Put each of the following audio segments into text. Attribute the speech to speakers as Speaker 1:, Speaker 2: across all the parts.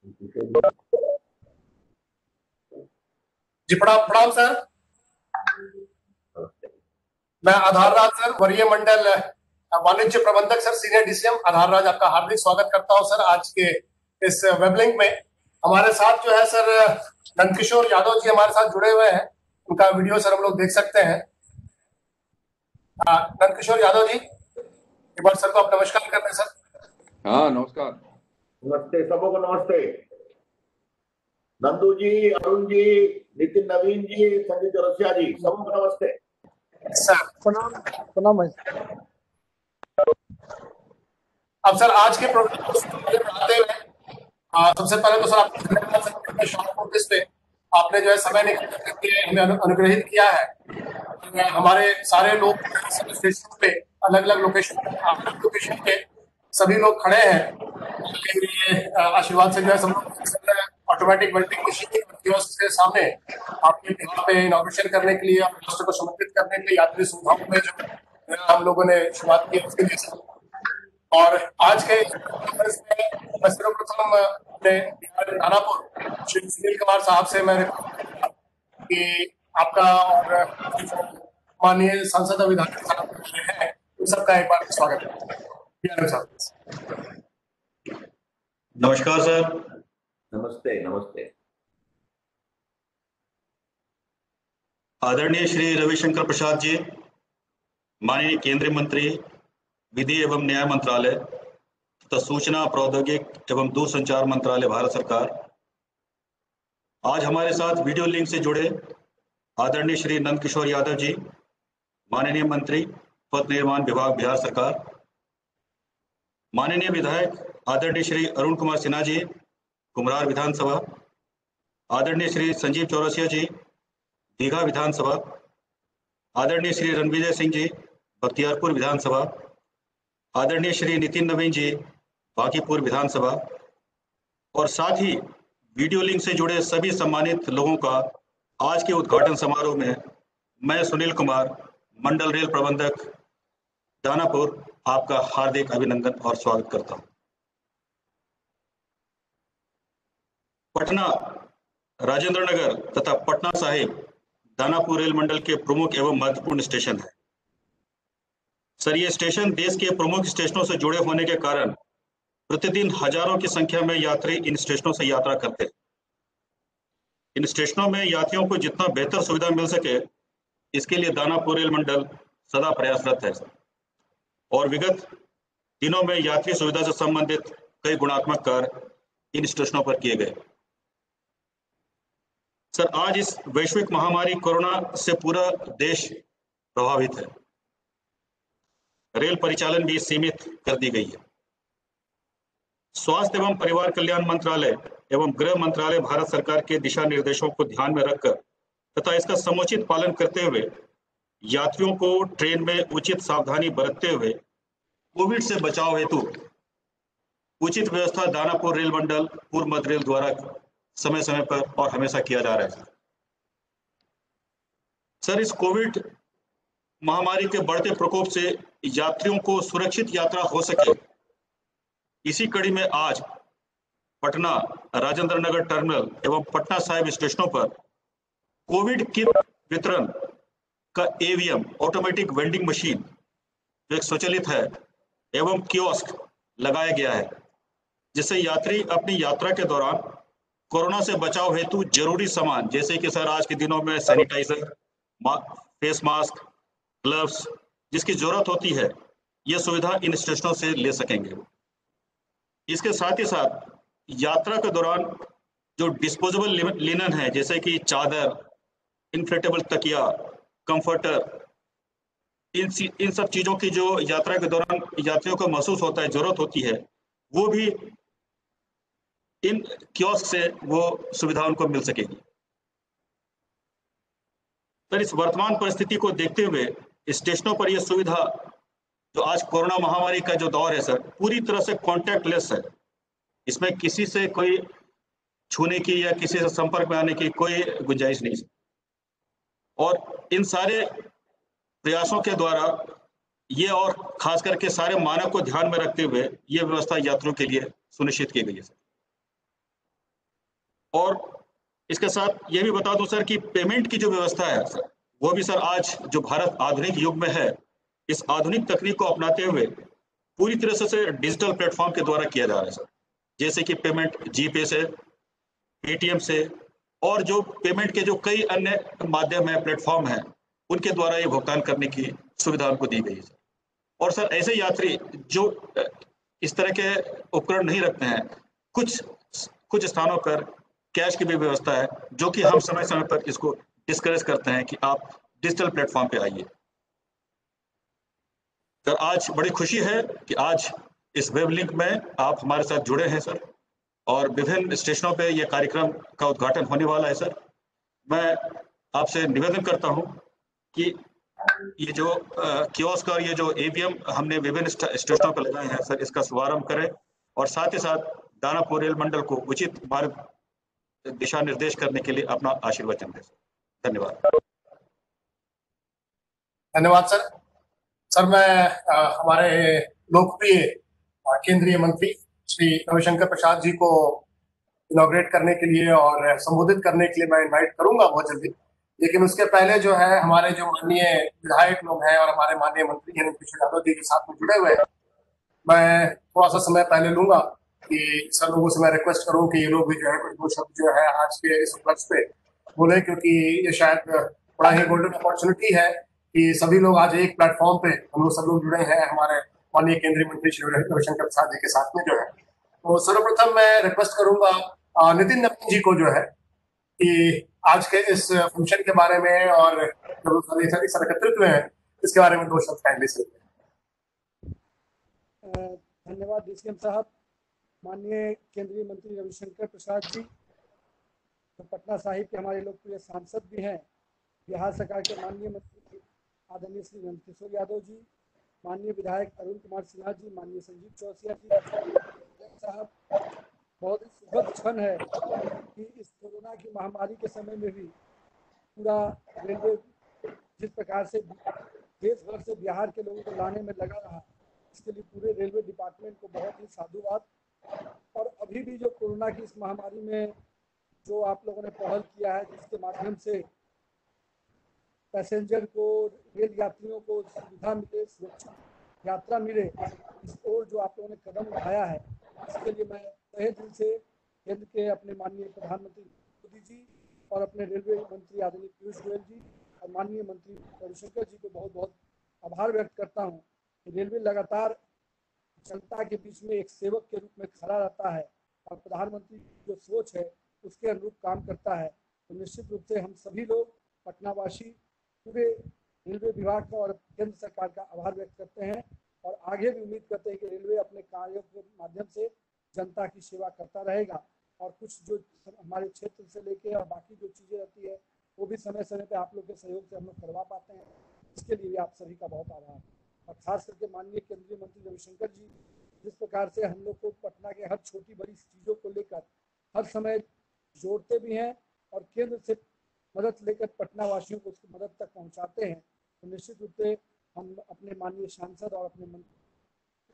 Speaker 1: जी प्रणाम प्रणाम सर। मैं आधार राज सर, वरीय मंडल वाणिज्य प्रबंधक सर, सीनियर डीसीएम आधार राज, आपका हार्दिक स्वागत करता हूं सर। आज के इस वेबलिंक में हमारे साथ जो है सर नंदकिशोर यादव जी हमारे साथ जुड़े हुए हैं। उनका वीडियो सर हम लोग देख सकते हैं। नंदकिशोर यादव जी, एक बार सर को आप नमस्कार करते हैं सर।
Speaker 2: हाँ नमस्कार।
Speaker 3: नमस्ते, सबको नमस्ते। नंदू जी, अरुण जी, नितिन नवीन जी, संजय चौरसिया जी, सबको नमस्ते
Speaker 1: सर।
Speaker 4: प्रणाम।
Speaker 1: अब सर आज के प्रोग्राम को आते हुए सबसे पहले तो सर आपको धन्यवाद सर, शॉर्ट नोटिस पे आपने जो है समय निकाल करके हमें अनुग्रहित किया है। हमारे सारे लोग स्टेशन पे अलग अलग लोकेशन पे सभी लोग खड़े हैं उनके लिए आशीर्वाद से जो है सब लोग ऑटोमेटिक वेंडिंग मशीन कियोस्क के सामने आपके यहाँ पे इनॉग्रेशन करने के लिए, राष्ट्र को समर्पित करने के लिए, यात्री सुविधाओं में जो हम लोगों ने शुरुआत की उसके लिए। और आज के मैं सर्वप्रथम अपने दानापुर श्री सुनील कुमार साहब से मैं कि आपका और माननीय सांसद विधायक साहब हैं, उन सबका एक बार स्वागत है।
Speaker 5: नमस्कार सर।
Speaker 3: नमस्ते नमस्ते।
Speaker 5: आदरणीय श्री रविशंकर प्रसाद जी, माननीय केंद्रीय मंत्री विधि एवं न्याय मंत्रालय तथा सूचना प्रौद्योगिकी एवं दूरसंचार मंत्रालय भारत सरकार, आज हमारे साथ वीडियो लिंक से जुड़े आदरणीय श्री नंदकिशोर यादव जी, माननीय मंत्री पथ निर्माण विभाग बिहार सरकार, माननीय विधायक आदरणीय श्री अरुण कुमार सिन्हा जी, कुम्हरार विधानसभा, आदरणीय श्री संजीव चौरसिया जी, दीघा विधानसभा, आदरणीय श्री रणविजय सिंह जी, बख्तियारपुर विधानसभा, आदरणीय श्री नितिन नवीन जी, बांकीपुर विधानसभा, और साथ ही वीडियो लिंक से जुड़े सभी सम्मानित लोगों का आज के उद्घाटन समारोह में मैं सुनील कुमार, मंडल रेल प्रबंधक दानापुर, आपका हार्दिक अभिनंदन और स्वागत करता हूं। पटना, राजेंद्र नगर तथा पटना साहिब दानापुर रेल मंडल के प्रमुख एवं महत्वपूर्ण स्टेशन है। सर, ये स्टेशन देश के प्रमुख स्टेशनों से जुड़े होने के कारण प्रतिदिन हजारों की संख्या में यात्री इन स्टेशनों से यात्रा करते हैं। इन स्टेशनों में यात्रियों को जितना बेहतर सुविधा मिल सके, इसके लिए दानापुर रेल मंडल सदा प्रयासरत है और विगत दिनों में यात्री सुविधा से संबंधित कई गुणात्मक कार्य इन स्टेशनों पर किए गए। सर, आज इस वैश्विक महामारी कोरोना से पूरा देश प्रभावित है। रेल परिचालन भी सीमित कर दी गई है। स्वास्थ्य एवं परिवार कल्याण मंत्रालय एवं गृह मंत्रालय भारत सरकार के दिशा निर्देशों को ध्यान में रखकर तथा इसका समुचित पालन करते हुए यात्रियों को ट्रेन में उचित सावधानी बरतते हुए कोविड से बचाव हेतु उचित व्यवस्था दानापुर रेल मंडल पूर्व मध्य रेल द्वारा समय समय पर और हमेशा किया जा रहा है। सर, इस कोविड महामारी के बढ़ते प्रकोप से यात्रियों को सुरक्षित यात्रा हो सके, इसी कड़ी में आज पटना, राजेंद्र नगर टर्मिनल एवं पटना साहिब स्टेशनों पर कोविड किट वितरण का ईवीएम ऑटोमेटिक वेंडिंग मशीन जो एक स्वचालित है एवं कियोस्क लगाया गया है, जिससे यात्री अपनी यात्रा के दौरान कोरोना से बचाव हेतु जरूरी सामान जैसे कि सर आज के दिनों में सैनिटाइजर, फेस मास्क, ग्लव्स जिसकी जरूरत होती है, यह सुविधा इन स्टेशनों से ले सकेंगे। इसके साथ ही साथ यात्रा के दौरान जो डिस्पोजेबल लिनन है जैसे कि चादर, इन्फ्लेटेबल तकिया, कंफर्टर, इन सब चीजों की जो यात्रा के दौरान यात्रियों को महसूस होता है, जरूरत होती है, वो भी इन कियोस्क से वो सुविधा उनको मिल सकेगी। सर, इस वर्तमान परिस्थिति को देखते हुए स्टेशनों पर यह सुविधा जो आज कोरोना महामारी का जो दौर है सर, पूरी तरह से कॉन्टैक्टलेस है। इसमें किसी से कोई छूने की या किसी से संपर्क में आने की कोई गुंजाइश नहीं है। और इन सारे प्रयासों के द्वारा ये और खास करके सारे मानक को ध्यान में रखते हुए ये व्यवस्था यात्रियों के लिए सुनिश्चित की गई है। और इसके साथ ये भी बता दूं सर कि पेमेंट की जो व्यवस्था है सर, वो भी सर आज जो भारत आधुनिक युग में है, इस आधुनिक तकनीक को अपनाते हुए पूरी तरह से डिजिटल प्लेटफॉर्म के द्वारा किया जा रहा है सर। जैसे कि पेमेंट जीपे से, पेटीएम से, और जो पेमेंट के जो कई अन्य माध्यम है, प्लेटफॉर्म है, उनके द्वारा ये भुगतान करने की सुविधा उनको दी गई है। और सर ऐसे यात्री जो इस तरह के उपकरण नहीं रखते हैं, कुछ कुछ स्थानों पर कैश की भी व्यवस्था है, जो कि हम समय समय पर इसको डिस्करेज करते हैं कि आप डिजिटल प्लेटफॉर्म पे आइए। सर आज बड़ी खुशी है कि आज इस वेब लिंक में आप हमारे साथ जुड़े हैं सर, और विभिन्न स्टेशनों पे ये कार्यक्रम का उद्घाटन होने वाला है सर। मैं आपसे निवेदन करता हूं कि ये जो कियोस्क और ये जो ईवीएम हमने विभिन्न स्टेशनों पर लगाए हैं सर, इसका शुभारंभ करें, और साथ ही साथ दानापुर रेल मंडल को उचित मार्ग दिशा निर्देश करने के लिए अपना आशीर्वचन दें। धन्यवाद।
Speaker 1: धन्यवाद सर। सर मैं हमारे लोकप्रिय केंद्रीय मंत्री श्री रविशंकर प्रसाद जी को इनॉग्रेट करने के लिए और संबोधित करने के लिए मैं इनवाइट करूंगा बहुत जल्दी। लेकिन उसके पहले जो है हमारे जो माननीय विधायक लोग हैं और हमारे माननीय मंत्री हैं किशोर यादव जी के साथ में जुड़े हुए हैं, मैं थोड़ा सा समय पहले लूंगा कि सब लोगों से मैं रिक्वेस्ट करूं कि ये लोग भी जो है कुछ दो शब्द जो है आज के इस उपलक्ष्य पे बोले, क्योंकि ये शायद बड़ा ही गोल्डन अपॉर्चुनिटी है कि सभी लोग आज एक प्लेटफॉर्म पे हम लोग सब लोग जुड़े हैं हमारे माननीय केंद्रीय मंत्री श्री रविशंकर प्रसाद जी के साथ में जो है। तो सर्वप्रथम मैं रिक्वेस्ट करूंगा नितिन नवीन जी को जो है कि आज के इस फंक्शन के बारे में और जो इस एकत्रित हुए हैं इसके बारे में दो शब्द काइंडली से।
Speaker 2: धन्यवाद डीसीएम साहब। माननीय केंद्रीय मंत्री रविशंकर प्रसाद जी, तो पटना साहिब के हमारे लोकप्रिय सांसद भी हैं, बिहार सरकार के माननीय मंत्री आदरणीय श्री नंदकिशोर यादव जी, माननीय विधायक अरुण कुमार सिन्हा जी, माननीय संजीव चौरसिया जी साहब, बहुत ही सुखद क्षण है कि इस कोरोना की महामारी के समय में भी पूरा रेलवे जिस प्रकार से देश भर से बिहार के लोगों को लाने में लगा रहा, इसके लिए पूरे रेलवे डिपार्टमेंट को बहुत ही साधुवाद। और अभी भी जो कोरोना की इस महामारी में जो आप लोगों ने पहल किया है, जिसके माध्यम से पैसेंजर को, रेल यात्रियों को सुविधा मिले, सुरक्षित यात्रा मिले, इस ओर जो आप लोगों ने कदम उठाया है, इसके लिए मैं तहे दिल से केंद्र के अपने माननीय प्रधानमंत्री मोदी जी और अपने रेलवे मंत्री आदरणीय पीयूष गोयल जी और माननीय मंत्री रविशंकर जी को बहुत बहुत आभार व्यक्त करता हूँ कि रेलवे लगातार जनता के बीच में एक सेवक के रूप में खड़ा रहता है और प्रधानमंत्री की जो सोच है उसके अनुरूप काम करता है। तो निश्चित रूप से हम सभी लोग पटनावासी पूरे रेलवे विभाग का और केंद्र सरकार का आभार व्यक्त करते हैं और आगे भी उम्मीद करते हैं कि रेलवे अपने कार्यों के माध्यम से जनता की सेवा करता रहेगा और कुछ जो हमारे क्षेत्र से लेके और बाकी जो चीज़ें रहती है वो भी समय समय पे आप लोग के सहयोग से हम लोग करवा पाते हैं। इसके लिए भी आप सभी का बहुत आभार। और खास करके माननीय केंद्रीय मंत्री रविशंकर जी, जिस प्रकार से हम लोग को पटना के हर छोटी बड़ी चीज़ों को लेकर हर समय जोड़ते भी हैं और केंद्र से मदद लेकर पटना वासियों को उसकी मदद तक पहुंचाते हैं, तो निश्चित रूप से हम अपने माननीय सांसद और अपने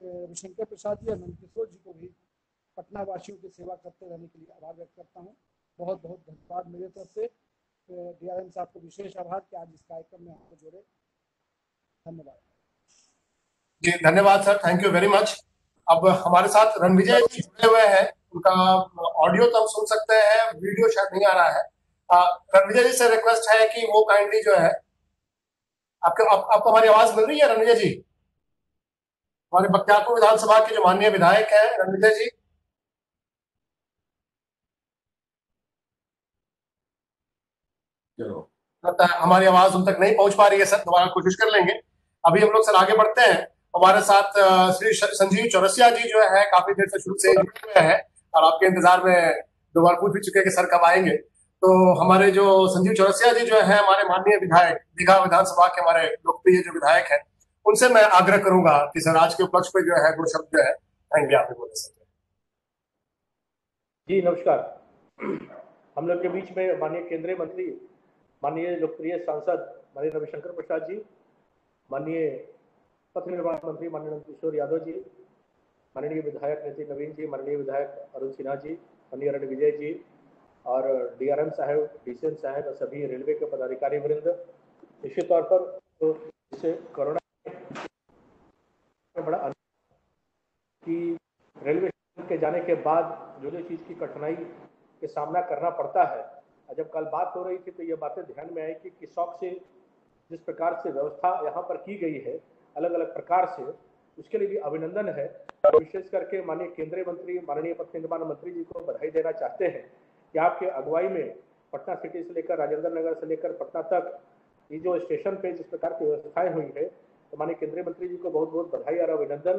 Speaker 2: रविशंकर प्रसाद जी और नंदकिशोर जी को भी पटना वासियों की सेवा करते रहने के लिए आभार व्यक्त करता हूँ। बहुत बहुत धन्यवाद मेरे तरफ से। डीआरएम साहब को विशेष आभार कि आज इस कार्यक्रम में आपको जोड़े। धन्यवाद
Speaker 1: जी। धन्यवाद sir, thank you very much. अब हमारे साथ रणविजय जी जुड़े हुए हैं, उनका ऑडियो तो हम सुन सकते हैं, वीडियो शायद नहीं आ रहा है। रणविजय जी से रिक्वेस्ट है कि वो काइंडली जो है आपको हमारी आवाज मिल रही है रणविजय जी? हमारे बख्तियारपुर विधानसभा के जो माननीय विधायक हैं रणविजय जी। चलो, लगता है हमारी आवाज उन तक नहीं पहुंच पा रही है सर, दोबारा कोशिश कर लेंगे। अभी हम लोग सर आगे बढ़ते हैं। हमारे साथ श्री संजीव चौरसिया जी जो है काफी देर से शुरू से जुड़े हुए हैं और आपके इंतजार में दो बार पूछ भी चुके हैं कि सर कब आएंगे। तो हमारे जो संजीव चौरसिया जी जो है हमारे माननीय विधायक, दीघा विधानसभा के हमारे लोकप्रिय जो विधायक हैं, उनसे मैं आग्रह करूंगा कि सर आज के उपलक्ष्य पे जो है दो शब्द जो है कहेंगे, आप भी बोले सर।
Speaker 4: जी नमस्कार। हम लोग के बीच में माननीय केंद्रीय मंत्री, माननीय लोकप्रिय सांसद माननीय रविशंकर प्रसाद जी, माननीय पथ निर्माण मंत्री माननीय नंदकिशोर यादव जी, माननीय विधायक नितिन नवीन जी, माननीय विधायक अरुण सिन्हा जी, माननीय रणविजय जी, और DRM साहब, DCM साहब और सभी रेलवे के पदाधिकारी वृंद। निश्चित तौर पर तो इसे कोरोना में बड़ा कि रेलवे स्टेशन के जाने के बाद जो चीज़ की कठिनाई के सामना करना पड़ता है, जब कल बात हो रही थी तो ये बातें ध्यान में आई कि शौक से जिस प्रकार से व्यवस्था यहाँ पर की गई है अलग अलग प्रकार से, उसके लिए भी अभिनंदन है। विशेष करके माननीय केंद्रीय मंत्री, माननीय पथ निर्माण मंत्री जी को बधाई देना चाहते हैं कि आपके अगुवाई में पटना सिटी से लेकर राजेंद्र नगर से लेकर पटना तक ये जो स्टेशन पे जिस प्रकार की व्यवस्थाएं हुई है, तो माननीय केंद्रीय मंत्री जी को बहुत बहुत बधाई और अभिनंदन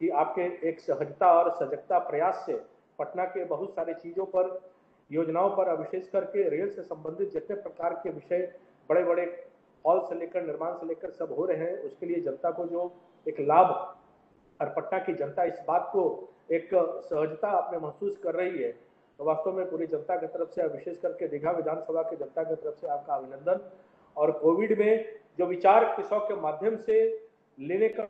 Speaker 4: कि आपके एक सहजता और सजगता प्रयास से पटना के बहुत सारी चीज़ों पर, योजनाओं पर, विशेष करके रेल से संबंधित जितने प्रकार के विषय बड़े बड़े हॉल से लेकर निर्माण से लेकर सब हो रहे हैं, उसके लिए जनता को जो एक लाभ और पटना की जनता इस बात को एक सहजता अपने महसूस कर रही है, तो वास्तव में पूरी जनता की तरफ से, विशेष करके दीघा विधानसभा की जनता की तरफ से आपका अभिनंदन। और कोविड में जो विचार किसों के माध्यम से लेने का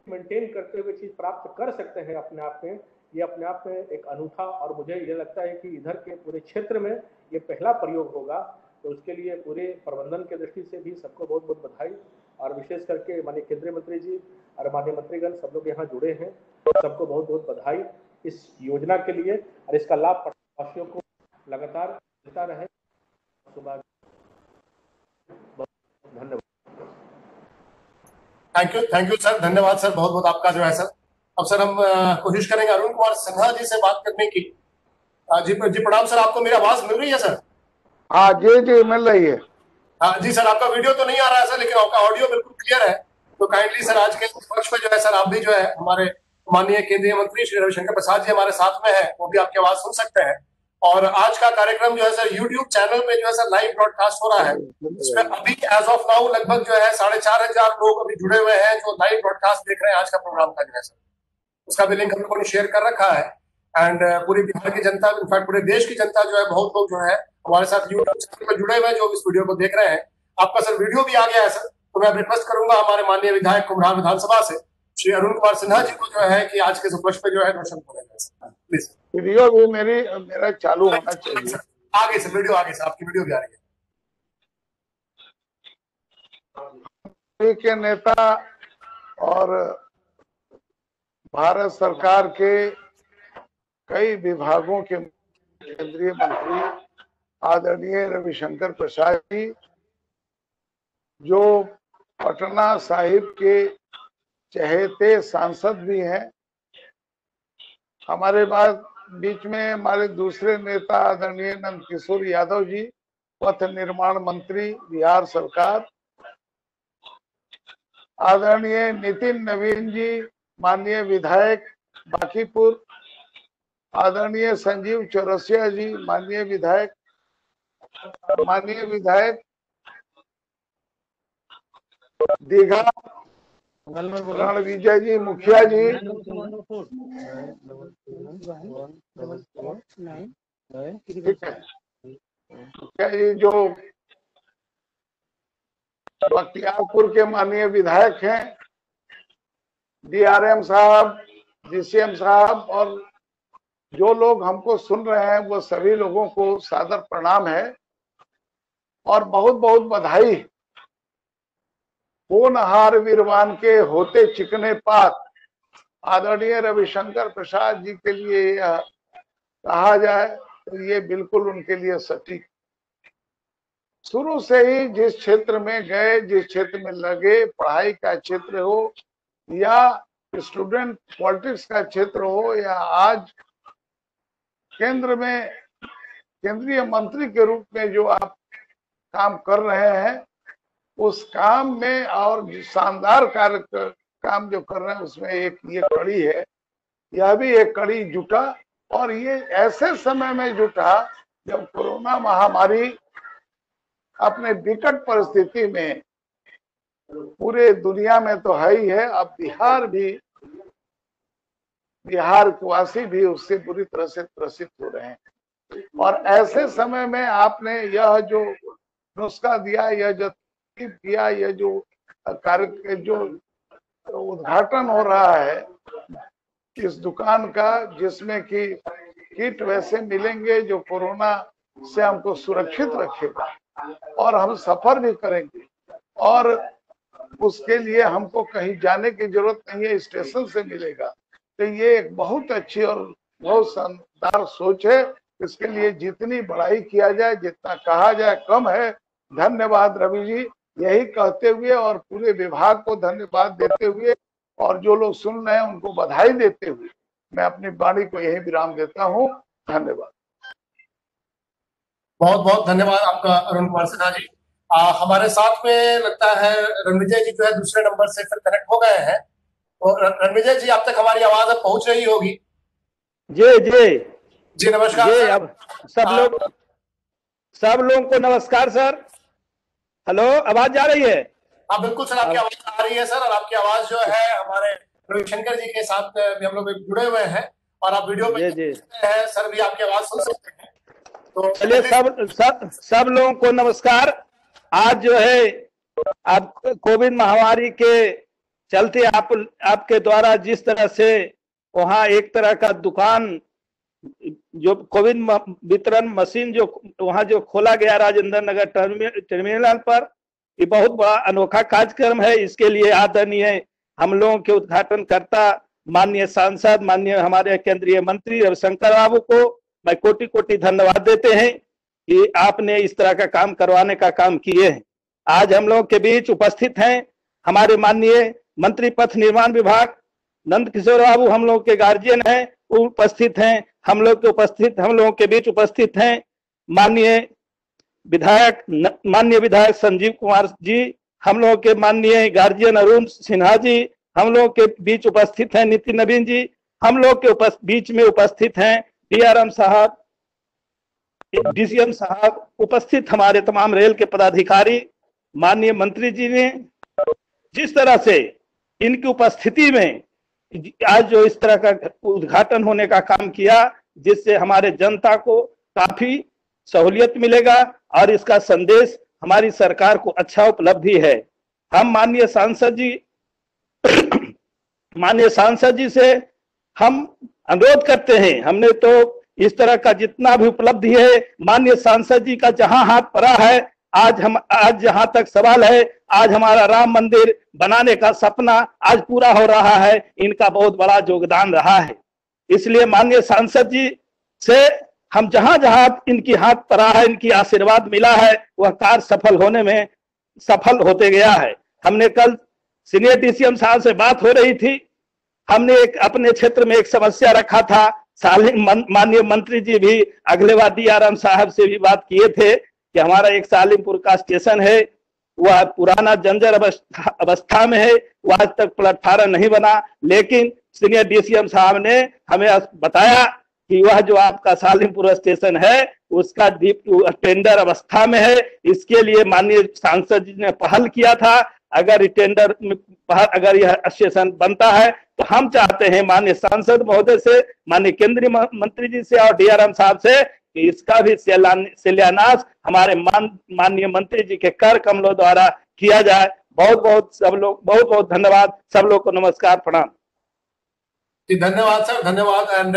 Speaker 4: मेंटेन करते हुए चीज प्राप्त कर सकते हैं अपने आप में, ये अपने आप में एक अनूठा, और मुझे ये लगता है कि इधर के पूरे क्षेत्र में ये पहला प्रयोग होगा, तो उसके लिए पूरे प्रबंधन के दृष्टि से भी सबको बहुत बहुत बधाई। और विशेष करके माननीय केंद्रीय मंत्री जी और माननीय मंत्रीगण सब लोग यहाँ जुड़े हैं, सबको बहुत बहुत बधाई इस योजना के लिए, और इसका लाभ पटनावासियों को लगातार मिलता रहे। सुबह धन्यवाद।
Speaker 1: थैंक यू सर, धन्यवाद सर, बहुत बहुत आपका जो है सर। अब सर हम कोशिश करेंगे अरुण कुमार सिन्हा जी से बात करने की। जी प्रणाम सर, आपको मेरी आवाज मिल रही है सर?
Speaker 6: हाँ जी जी मिल रही है।
Speaker 1: हाँ जी सर, आपका वीडियो तो नहीं आ रहा है सर, लेकिन आपका ऑडियो बिल्कुल क्लियर है। तो काइंडली सर आज के पक्ष पे जो है सर, आप भी जो है हमारे माननीय केंद्रीय मंत्री श्री रविशंकर प्रसाद जी हमारे साथ में है, वो भी आपकी आवाज सुन सकते हैं। और आज का कार्यक्रम जो है सर यूट्यूब चैनल पे जो है सर लाइव ब्रॉडकास्ट हो रहा है। इसमें अभी एज ऑफ नाउ लगभग जो है 4,500 लोग अभी जुड़े हुए हैं जो लाइव ब्रॉडकास्ट देख रहे हैं आज का प्रोग्राम का जो है सर। उसका भी लिंक हम लोगों ने शेयर कर रखा है। एंड पूरी बिहार की जनता, इनफैक्ट पूरे देश की जनता जो है, बहुत लोग जो है हमारे साथ यूट्यूब चैनल पर जुड़े हुए हैं जो इस वीडियो को देख रहे हैं। आपका सर वीडियो भी आ गया है सर, तो मैं रिक्वेस्ट करूंगा हमारे माननीय विधायक कुम्हरार विधानसभा से श्री अरुण कुमार सिन्हा जी को जो है कि आज के उपलक्ष्य पे जो है रोशन करें। प्लीज।
Speaker 6: वीडियो भी मेरा चालू होना चाहिए।
Speaker 1: आगे सर, वीडियो आगे सर, आपकी वीडियो भी आ रही है।
Speaker 6: के नेता और भारत सरकार के कई विभागों के केंद्रीय मंत्री आदरणीय रविशंकर प्रसाद जी, जो पटना साहिब के चहेते सांसद भी हैं, हमारे बाद बीच में हमारे दूसरे नेता आदरणीय नंदकिशोर यादव जी, पथ निर्माण मंत्री बिहार सरकार, आदरणीय नितिन नवीन जी, माननीय विधायक बांकीपुर, आदरणीय संजीव चौरसिया जी, माननीय विधायक दीघा, रणविजय जी मुखिया जी, मुखिया जी जो बख्तियारपुर के माननीय विधायक हैं, DRM साहब, DCM साहब, और जो लोग हमको सुन रहे हैं वो सभी लोगों को सादर प्रणाम है और बहुत बहुत बधाई। होनहार वीरवान के होते चिकने पात, आदरणीय रविशंकर प्रसाद जी के लिए यह कहा जाए तो ये बिल्कुल उनके लिए सटीक। शुरू से ही जिस क्षेत्र में गए, जिस क्षेत्र में लगे, पढ़ाई का क्षेत्र हो या स्टूडेंट पॉलिटिक्स का क्षेत्र हो या आज केंद्र में केंद्रीय मंत्री के रूप में जो आप काम कर रहे हैं, उस काम में और शानदार कार्य काम जो कर रहे हैं उसमें एक ये कड़ी है, यह भी एक कड़ी जुटा। और ये ऐसे समय में जुटा जब कोरोना महामारी अपने विकट परिस्थिति में पूरे दुनिया में तो है ही है, अब बिहार वासी भी उससे बुरी तरह से त्रसित हो रहे हैं। और ऐसे समय में आपने यह जो नुस्खा दिया, यह जो किया, यह जो कार्य जो उद्घाटन हो रहा है इस दुकान का, जिसमें कि किट वैसे मिलेंगे जो कोरोना से हमको सुरक्षित रखेगा और हम सफर भी करेंगे, और उसके लिए हमको कहीं जाने की जरूरत नहीं है, स्टेशन से मिलेगा। तो ये एक बहुत अच्छी और बहुत शानदार सोच है। इसके लिए जितनी बड़ाई किया जाए, जितना कहा जाए कम है। धन्यवाद रवि जी। यही कहते हुए और पूरे विभाग को धन्यवाद देते हुए और जो लोग सुन रहे हैं उनको बधाई देते हुए मैं अपनी वाणी को यही विराम देता हूँ। धन्यवाद।
Speaker 1: बहुत बहुत धन्यवाद आपका अरुण कुमार सिन्हा जी। हमारे साथ में लगता है रणविजय जी जो है दूसरे नंबर से फिर कनेक्ट हो गए हैं। और रणविजय जी, आप तक हमारी आवाज अब पहुंच रही होगी।
Speaker 7: जी जी
Speaker 1: जी नमस्कार
Speaker 7: जी।
Speaker 1: सर।
Speaker 7: अब सब लोगों को नमस्कार सर। हेलो, आवाज जा रही है?
Speaker 1: हाँ बिल्कुल सर, आपकी आवाज आ रही है सर। और आपकी आवाज जो है हमारे रविशंकर जी के साथ भी हम लोग जुड़े हुए हैं और आप वीडियो पे हैं सर भी आपकी आवाज सुन सकते हैं। तो
Speaker 7: चलिए सब लोगों को नमस्कार। आज जो है आप कोविड महामारी के चलते आपके द्वारा जिस तरह से वहाँ एक तरह का दुकान जो कोविड वितरण मशीन जो वहाँ जो खोला गया राजेंद्र नगर टर्मिनल पर, ये बहुत बड़ा अनोखा कार्यक्रम है। इसके लिए आदरणीय हम लोगों के उद्घाटनकर्ता माननीय सांसद, माननीय हमारे केंद्रीय मंत्री रविशंकर बाबू को मैं कोटि कोटि धन्यवाद देते हैं कि आपने इस तरह का काम करवाने का काम किए हैं। आज हम लोग के बीच उपस्थित हैं हमारे माननीय मंत्री पथ निर्माण विभाग नंद किशोर बाबू, हम लोग के गार्जियन हैं, वो उपस्थित हैं। हम लोगों के बीच उपस्थित हैं माननीय विधायक संजीव कुमार जी, हम लोगों के माननीय गार्जियन अरुण सिन्हा जी, हम लोग के बीच उपस्थित हैं नितिन नवीन जी, हम लोग के बीच में उपस्थित हैं डीआरएम साहब, डीसीएम साहब, उपस्थित हमारे तमाम रेल के पदाधिकारी, माननीय मंत्री जी ने जिस तरह से इनकी उपस्थिति में आज जो इस तरह का उद्घाटन होने का काम किया, जिससे हमारे जनता को काफी सहूलियत मिलेगा और इसका संदेश हमारी सरकार को अच्छा उपलब्धि है। हम माननीय सांसद जी से हम अनुरोध करते हैं, हमने तो इस तरह का जितना भी उपलब्धि है माननीय सांसद जी का जहां हाथ पड़ा है, आज जहां तक सवाल है, आज हमारा राम मंदिर बनाने का सपना आज पूरा हो रहा है, इनका बहुत बड़ा योगदान रहा है। इसलिए माननीय सांसद जी से हम जहां जहां इनकी हाथ पड़ा है, इनकी आशीर्वाद मिला है, वह कार्य सफल होते गया है। हमने कल सीनियर डीसीएम साहब से बात हो रही थी, हमने एक अपने क्षेत्र में एक समस्या रखा था, माननीय मंत्री जी भी अगले बार डीआरएम साहब से भी बात किए थे कि हमारा एक सालिमपुर का स्टेशन है, वह पुराना जंजर अवस्था में है, वह आज तक प्लेटफार्म नहीं बना, लेकिन सीनियर डीसीएम साहब ने हमें बताया कि वह जो आपका सालिमपुर स्टेशन है उसका टेंडर अवस्था में है। इसके लिए माननीय सांसद जी ने पहल किया था, अगर टेंडर में अगर यह स्टेशन बनता है तो हम चाहते हैं माननीय सांसद महोदय से, माननीय केंद्रीय मंत्री जी से और डीआरएम साहब से कि इसका भी शिलान्यास हमारे माननीय मंत्री जी के कर कमलों द्वारा किया जाए। बहुत बहुत धन्यवाद। सब लोग को नमस्कार, प्रणाम।
Speaker 1: धन्यवाद सर, धन्यवाद। एंड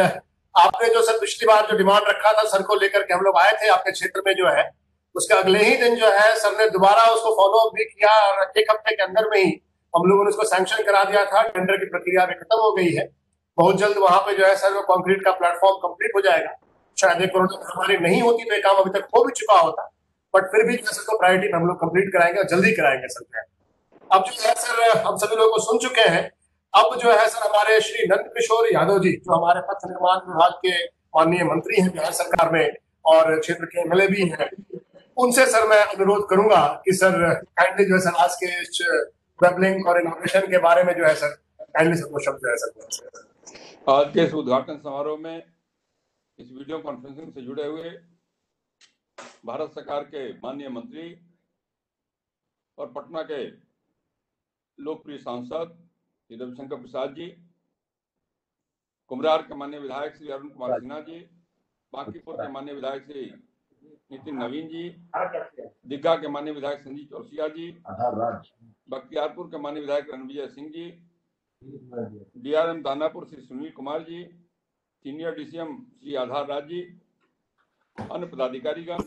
Speaker 1: आपने जो सर पिछली बार जो डिमांड रखा था सर को लेकर के हम लोग आए थे आपके क्षेत्र में जो है, उसके अगले ही दिन जो है सर ने दोबारा उसको फॉलो अप भी किया और एक हफ्ते के अंदर में ही हम लोगों ने उसको सैंक्शन करा दिया था। टेंडर की प्रक्रिया भी खत्म हो गई है। बहुत जल्द वहां पे जो है सर वो कंक्रीट का प्लेटफॉर्म कंप्लीट हो जाएगा। शायद कोरोना महामारी नहीं होती तो ये काम अभी तक हो भी चुका होता, बट फिर भी सर को प्रायोरिटी में हम लोग कंप्लीट कराएंगे और जल्दी कराएंगे सर। अब जो है सर हम सभी लोग को सुन चुके हैं। अब जो है सर हमारे श्री नंद किशोर यादव जी जो हमारे पथ निर्माण विभाग के माननीय मंत्री हैं बिहार सरकार में और क्षेत्र के एमएलए भी हैं, उनसे सर मैं अनुरोध करूंगा कि सर काइंडली जो है सर आज के इस वेब लिंक और इनॉग्रेशन के बारे में जो है सर काइंडली सर कुछ शब्द जो है सर।
Speaker 8: आज के इस उद्घाटन समारोह में इस वीडियो कॉन्फ्रेंसिंग से जुड़े हुए भारत सरकार के माननीय मंत्री और पटना के लोकप्रिय सांसद श्री रविशंकर प्रसाद जी, कुमरार के माननीय विधायक श्री अरुण कुमार सिन्हा जी, बांकीपुर के माननीय विधायक श्री नितिन नवीन जी, दिग्गा के माननीय विधायक संजीव चौरसिया जी, बख्तियारपुर के माननीय विधायक Ranvijay Singh ji, DRM Danapur Shri Sunil Kumar ji, senior DCM Shri आधार राज जी, अन्य पदाधिकारीगण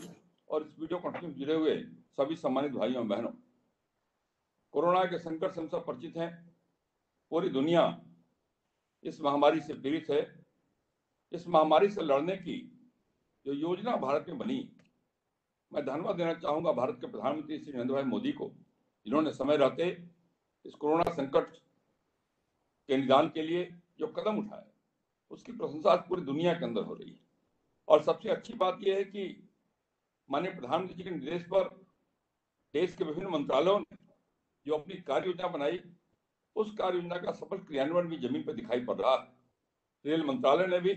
Speaker 8: और इस वीडियो कॉन्फ्रेंस में जुड़े हुए सभी सम्मानित भाइयों और बहनों, कोरोना के संकट से हम सब परिचित हैं। पूरी दुनिया इस महामारी से पीड़ित है। इस महामारी से लड़ने की जो योजना भारत में बनी, मैं धन्यवाद देना चाहूंगा भारत के प्रधानमंत्री श्री नरेंद्र भाई मोदी को, जिन्होंने समय रहते इस कोरोना संकट के निदान के लिए जो कदम उठाए, उसकी प्रशंसा पूरी दुनिया के अंदर हो रही है। और सबसे अच्छी बात यह है कि माननीय प्रधानमंत्री जी के निर्देश पर देश के विभिन्न मंत्रालयों ने जो अपनी कार्य योजना बनाई, उस कार्य योजना का सफल क्रियान्वयन भी जमीन पर दिखाई पड़ रहा है। रेल मंत्रालय ने भी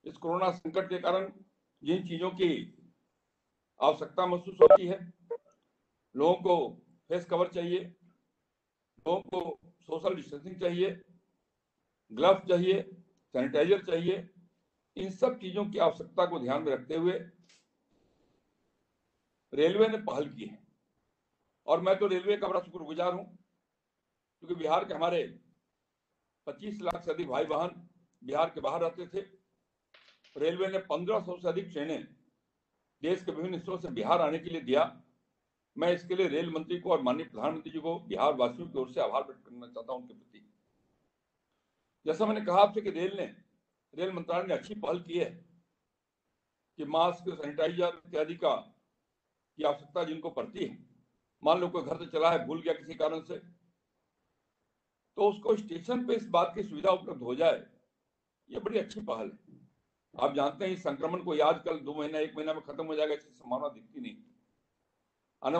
Speaker 8: इस कोरोना संकट के कारण जिन चीजों की आवश्यकता महसूस होती है, लोगों को फेस कवर चाहिए, लोगों को सोशल डिस्टेंसिंग चाहिए, ग्लव्स चाहिए, सैनिटाइजर चाहिए, इन सब चीजों की आवश्यकता को ध्यान में रखते हुए रेलवे ने पहल की है। और मैं तो रेलवे का बड़ा शुक्रगुजार हूं, क्योंकि बिहार के हमारे 25 लाख से अधिक भाई बहन बिहार के बाहर रहते थे। रेलवे ने 1500 से अधिक ट्रेनें देश के विभिन्न हिस्सों से बिहार आने के लिए दिया। मैं इसके लिए रेल मंत्री को और माननीय प्रधानमंत्री जी को बिहार वासियों की ओर से आभार व्यक्त करना चाहता हूं उनके प्रति। जैसा मैंने कहा आपसे कि रेल मंत्रालय ने अच्छी पहल की है कि मास्क, सैनिटाइजर इत्यादि की आवश्यकता जिनको पड़ती है, मान लो कोई घर से चला है, भूल गया किसी कारण से, तो उसको स्टेशन पे इस बात की सुविधा उपलब्ध हो जाए, ये बड़ी अच्छी पहल है। आप जानते हैं इस संक्रमण को आजकल 2 महीना 1 महीना में खत्म हो जाएगा, इसकी संभावना दिखती नहीं। आने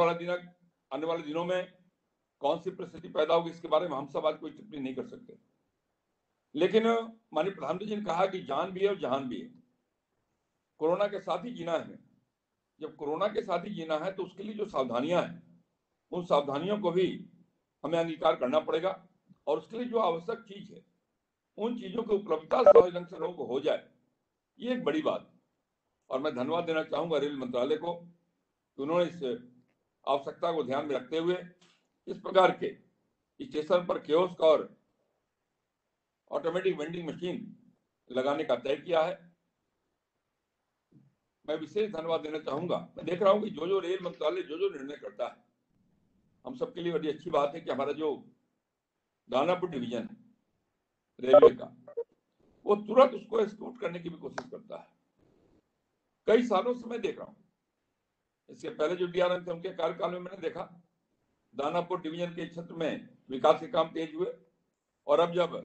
Speaker 8: वाले दिनों में कौन सी परिस्थिति पैदा होगी, इसके बारे में हम सब आज कोई टिप्पणी नहीं कर सकते। लेकिन माननीय प्रधानमंत्री जी ने कहा कि जान भी है और जहान भी है, कोरोना के साथ ही जीना है। जब कोरोना के साथ ही जीना है तो उसके लिए जो सावधानियां हैं, उन सावधानियों को भी हमें अंगीकार करना पड़ेगा, और उसके लिए जो आवश्यक चीज है, उन चीजों की उपलब्धता सहज ढंग से लोगों को हो जाए, ये एक बड़ी बात। और मैं धन्यवाद देना चाहूंगा रेल मंत्रालय को कि उन्होंने इस आवश्यकता को ध्यान में रखते हुए इस प्रकार के स्टेशन पर कियोस्क और ऑटोमेटिक वेंडिंग मशीन लगाने का तय किया है। मैं विशेष धन्यवाद देना चाहूंगा। मैं देख रहा हूं कि जो रेल मंत्रालय जो निर्णय करता है, हम सबके लिए बड़ी अच्छी बात है कि हमारा जो दानापुर डिवीजन है रेलवे का, वो तुरंत उसको एक्सक्लूड करने की भी कोशिश करता है। कई सालों से मैं देख रहा हूं, इसके पहले जो डीआरएम थे उनके कार्यकाल में मैंने देखा दानापुर डिवीजन के क्षेत्र में विकास के काम तेज हुए, और अब जब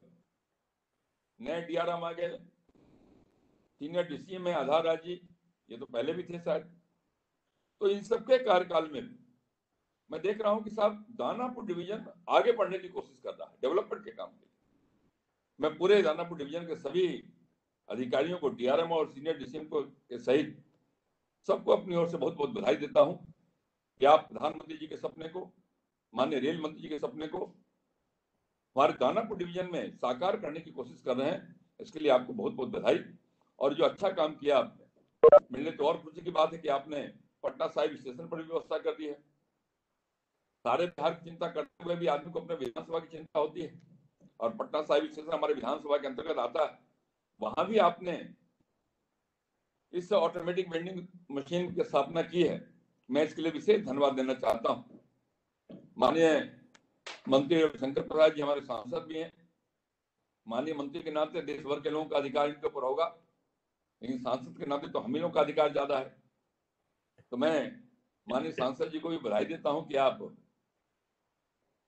Speaker 8: नए डीआरएम आ गए, सीनियर डीसीएम में आधार राज जी, ये तो पहले भी थे शायद, तो इन सबके कार्यकाल में मैं देख रहा हूं कि साहब दानापुर डिवीजन आगे बढ़ने की कोशिश कर रहा है डेवलपमेंट के काम के। मैं पूरे दानापुर डिवीजन के सभी अधिकारियों को, डीआरएम और सीनियर डीसीएम को के सहित सबको अपनी ओर से बहुत बहुत बधाई देता हूं कि आप प्रधानमंत्री जी के सपने को, माननीय रेल मंत्री जी के सपने को हमारे दानापुर डिवीजन में साकार करने की कोशिश कर रहे हैं। इसके लिए आपको बहुत बहुत बधाई। और जो अच्छा काम किया आपने, मिलने तो और खुशी की बात है कि आपने पटना साहिब स्टेशन पर भी व्यवस्था कर दी है। सारे बिहार की चिंता करते हुए भी आदमी को अपने विधानसभा की चिंता होती है, और पटना साहिब स्टेशन हमारे विधानसभा के अंतर्गत आता है, वहां भी आपने इस ऑटोमेटिक वेंडिंग मशीन की स्थापना की है। मैं इसके लिए विशेष धन्यवाद देना चाहता हूं। माननीय मंत्री रविशंकर प्रसाद जी हमारे सांसद भी हैं। माननीय मंत्री के नाते देश भर के लोगों का अधिकार इनके ऊपर होगा, लेकिन सांसद के नाते तो हम ही लोगों का अधिकार ज्यादा है। तो मैं माननीय सांसद जी को भी बधाई देता हूं कि आप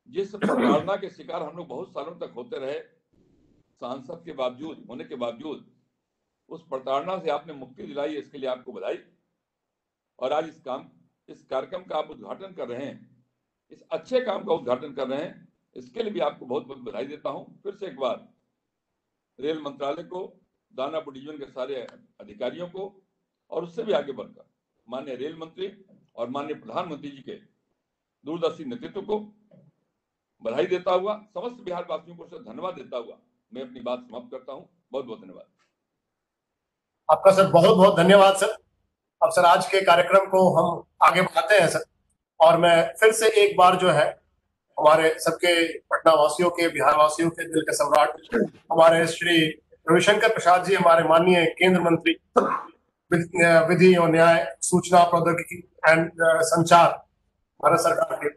Speaker 8: जिस प्रताड़ना के शिकार हम लोग बहुत सालों तक होते रहे, सांसद के बावजूद होने के बावजूद उस प्रताड़ना से आपने मुक्ति दिलाई, इसके लिए आपको बधाई। और आज इस कार्यक्रम का आप उद्घाटन कर रहे हैं, इस अच्छे काम का उद्घाटन कर रहे हैं, इसके लिए भी आपको बहुत बहुत बधाई देता हूं। फिर से एक बार रेल मंत्रालय को, दानापुर डिवीजन के सारे अधिकारियों को, और उससे भी आगे बढ़कर माननीय रेल मंत्री और माननीय प्रधानमंत्री जी के दूरदर्शी नेतृत्व को बधाई देता हुआ, समस्त बिहार वासियों को धन्यवाद देता हुआ मैं अपनी बात समाप्त करता हूं। बहुत बहुत धन्यवाद।
Speaker 1: आपका सर बहुत बहुत धन्यवाद सर। अब सर आज के कार्यक्रम को हम आगे बढ़ाते हैं सर, और मैं फिर से एक बार जो है हमारे सबके पटना वासियों के, बिहार वासियों के दिल के सम्राट हमारे श्री रविशंकर प्रसाद जी, हमारे माननीय केंद्र मंत्री विधि और न्याय, सूचना प्रौद्योगिकी एंड संचार भारत सरकार के,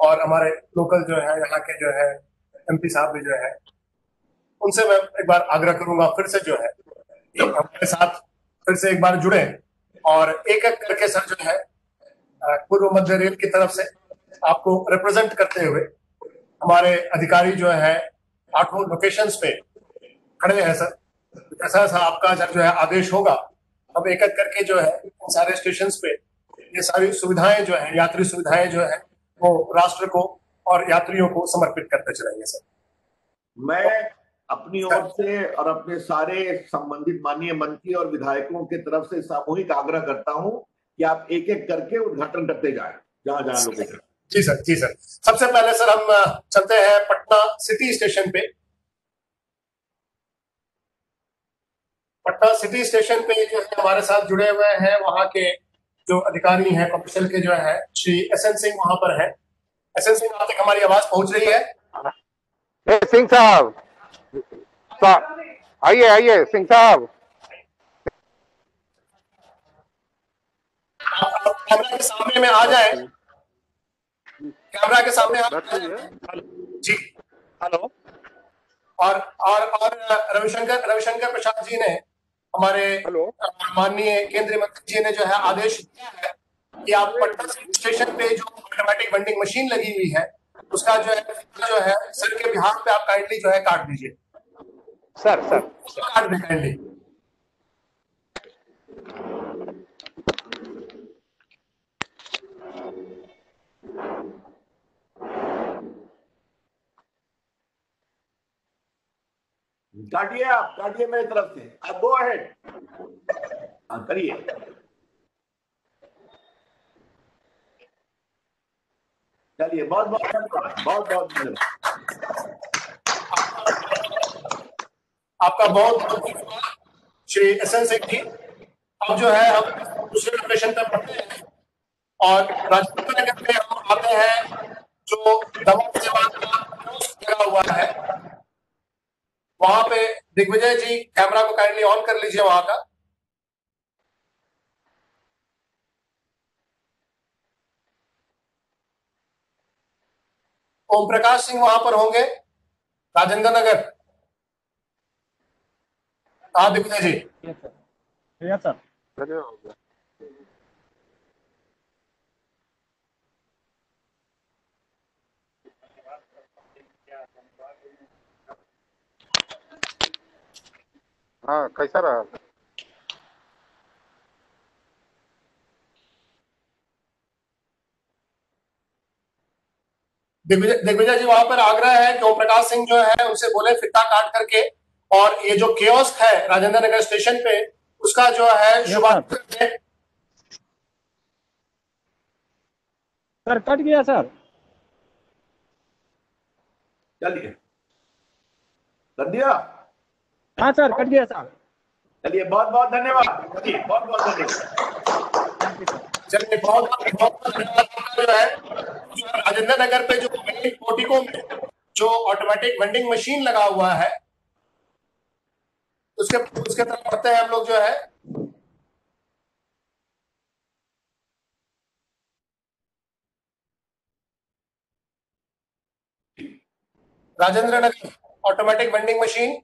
Speaker 1: और हमारे लोकल जो है यहाँ के जो है एमपी साहब भी जो है, उनसे मैं एक बार आग्रह करूंगा फिर से जो है हमारे साथ फिर से एक बार जुड़े और एक एक करके सर जो है पूर्व मध्य रेल की तरफ से आपको रिप्रेजेंट करते हुए हमारे अधिकारी जो है 8 लोकेशंस पे खड़े हैं सर। जैसा सा आपका जो है आदेश होगा, अब एक एक करके जो है सारे स्टेशंस पे ये सारी सुविधाएं जो है, यात्री सुविधाएं जो है, वो राष्ट्र को और यात्रियों को समर्पित करते चलेंगे सर।
Speaker 3: मैं अपनी ओर से और अपने सारे संबंधित माननीय मंत्री और विधायकों की तरफ से सामूहिक आग्रह करता हूं कि आप एक एक करके उद्घाटन करते जाएं जहां जहां लोकेशन।
Speaker 1: जी सर, जी सर। सबसे पहले सर हम चलते हैं पटना सिटी स्टेशन पे। पटना सिटी स्टेशन पे जो है हमारे साथ जुड़े हुए हैं वहां के जो अधिकारी हैं कॉमर्शियल के जो है श्री एसएन सिंह वहां पर है। एसएन सिंह, आप तक हमारी आवाज पहुंच रही है?
Speaker 9: सिंह साहब, आइए आइए सिंह साहब।
Speaker 1: कैमरा के सामने में आ जाए, कैमरा के सामने आ जाए जी।
Speaker 7: हेलो।
Speaker 1: और रविशंकर प्रसाद जी ने, हमारे माननीय केंद्रीय मंत्री जी ने जो है आदेश दिया है कि आप पटना स्टेशन पे जो ऑटोमेटिक वेंडिंग मशीन लगी हुई है उसका जो है सर के बिहाफ पे आप काइंडली जो है काट दीजिए।
Speaker 9: सर
Speaker 1: काट दें काइंडली।
Speaker 3: काटिए, आप काटिए मेरी तरफ से, आप गो अहेड, करिए। चलिए, बहुत बहुत धन्यवाद, बहुत बहुत धन्यवाद,
Speaker 1: आपका बहुत बहुत श्री एसएन सिंह जी। अब जो है हम दूसरे लोकेशन पर बढ़ते हैं और राजपूत नगर में हम आते हैं जो दवा सेवा लगा हुआ है वहां पे। दिग्विजय जी, कैमरा को काइंडली ऑन कर लीजिए वहां का। ओम प्रकाश सिंह वहां पर होंगे, राजेंद्र नगर। हाँ दिग्विजय जी।
Speaker 7: सर।
Speaker 9: हाँ, कैसा रहा?
Speaker 1: दिग्विजय जी, वहां पर आग्रह है कि ओम प्रकाश सिंह जो है उनसे बोले फिता काट करके, और ये जो कियोस्क है राजेंद्र नगर स्टेशन पे उसका जो है शुभारंभ करते।
Speaker 7: सर कट गया सर।
Speaker 3: चलिए, कर दिया।
Speaker 7: हाँ सर, कट गया सर।
Speaker 3: चलिए, बहुत बहुत धन्यवाद जी, बहुत बहुत धन्यवाद।
Speaker 1: चलिए, बहुत बहुत धन्यवाद। जो है राजेंद्र नगर पे जो मेन पोर्टिको में जो ऑटोमेटिक वेंडिंग मशीन लगा हुआ है उसके तरफ बढ़ते हैं हम लोग जो है। Rajendra Nagar automatic vending machine.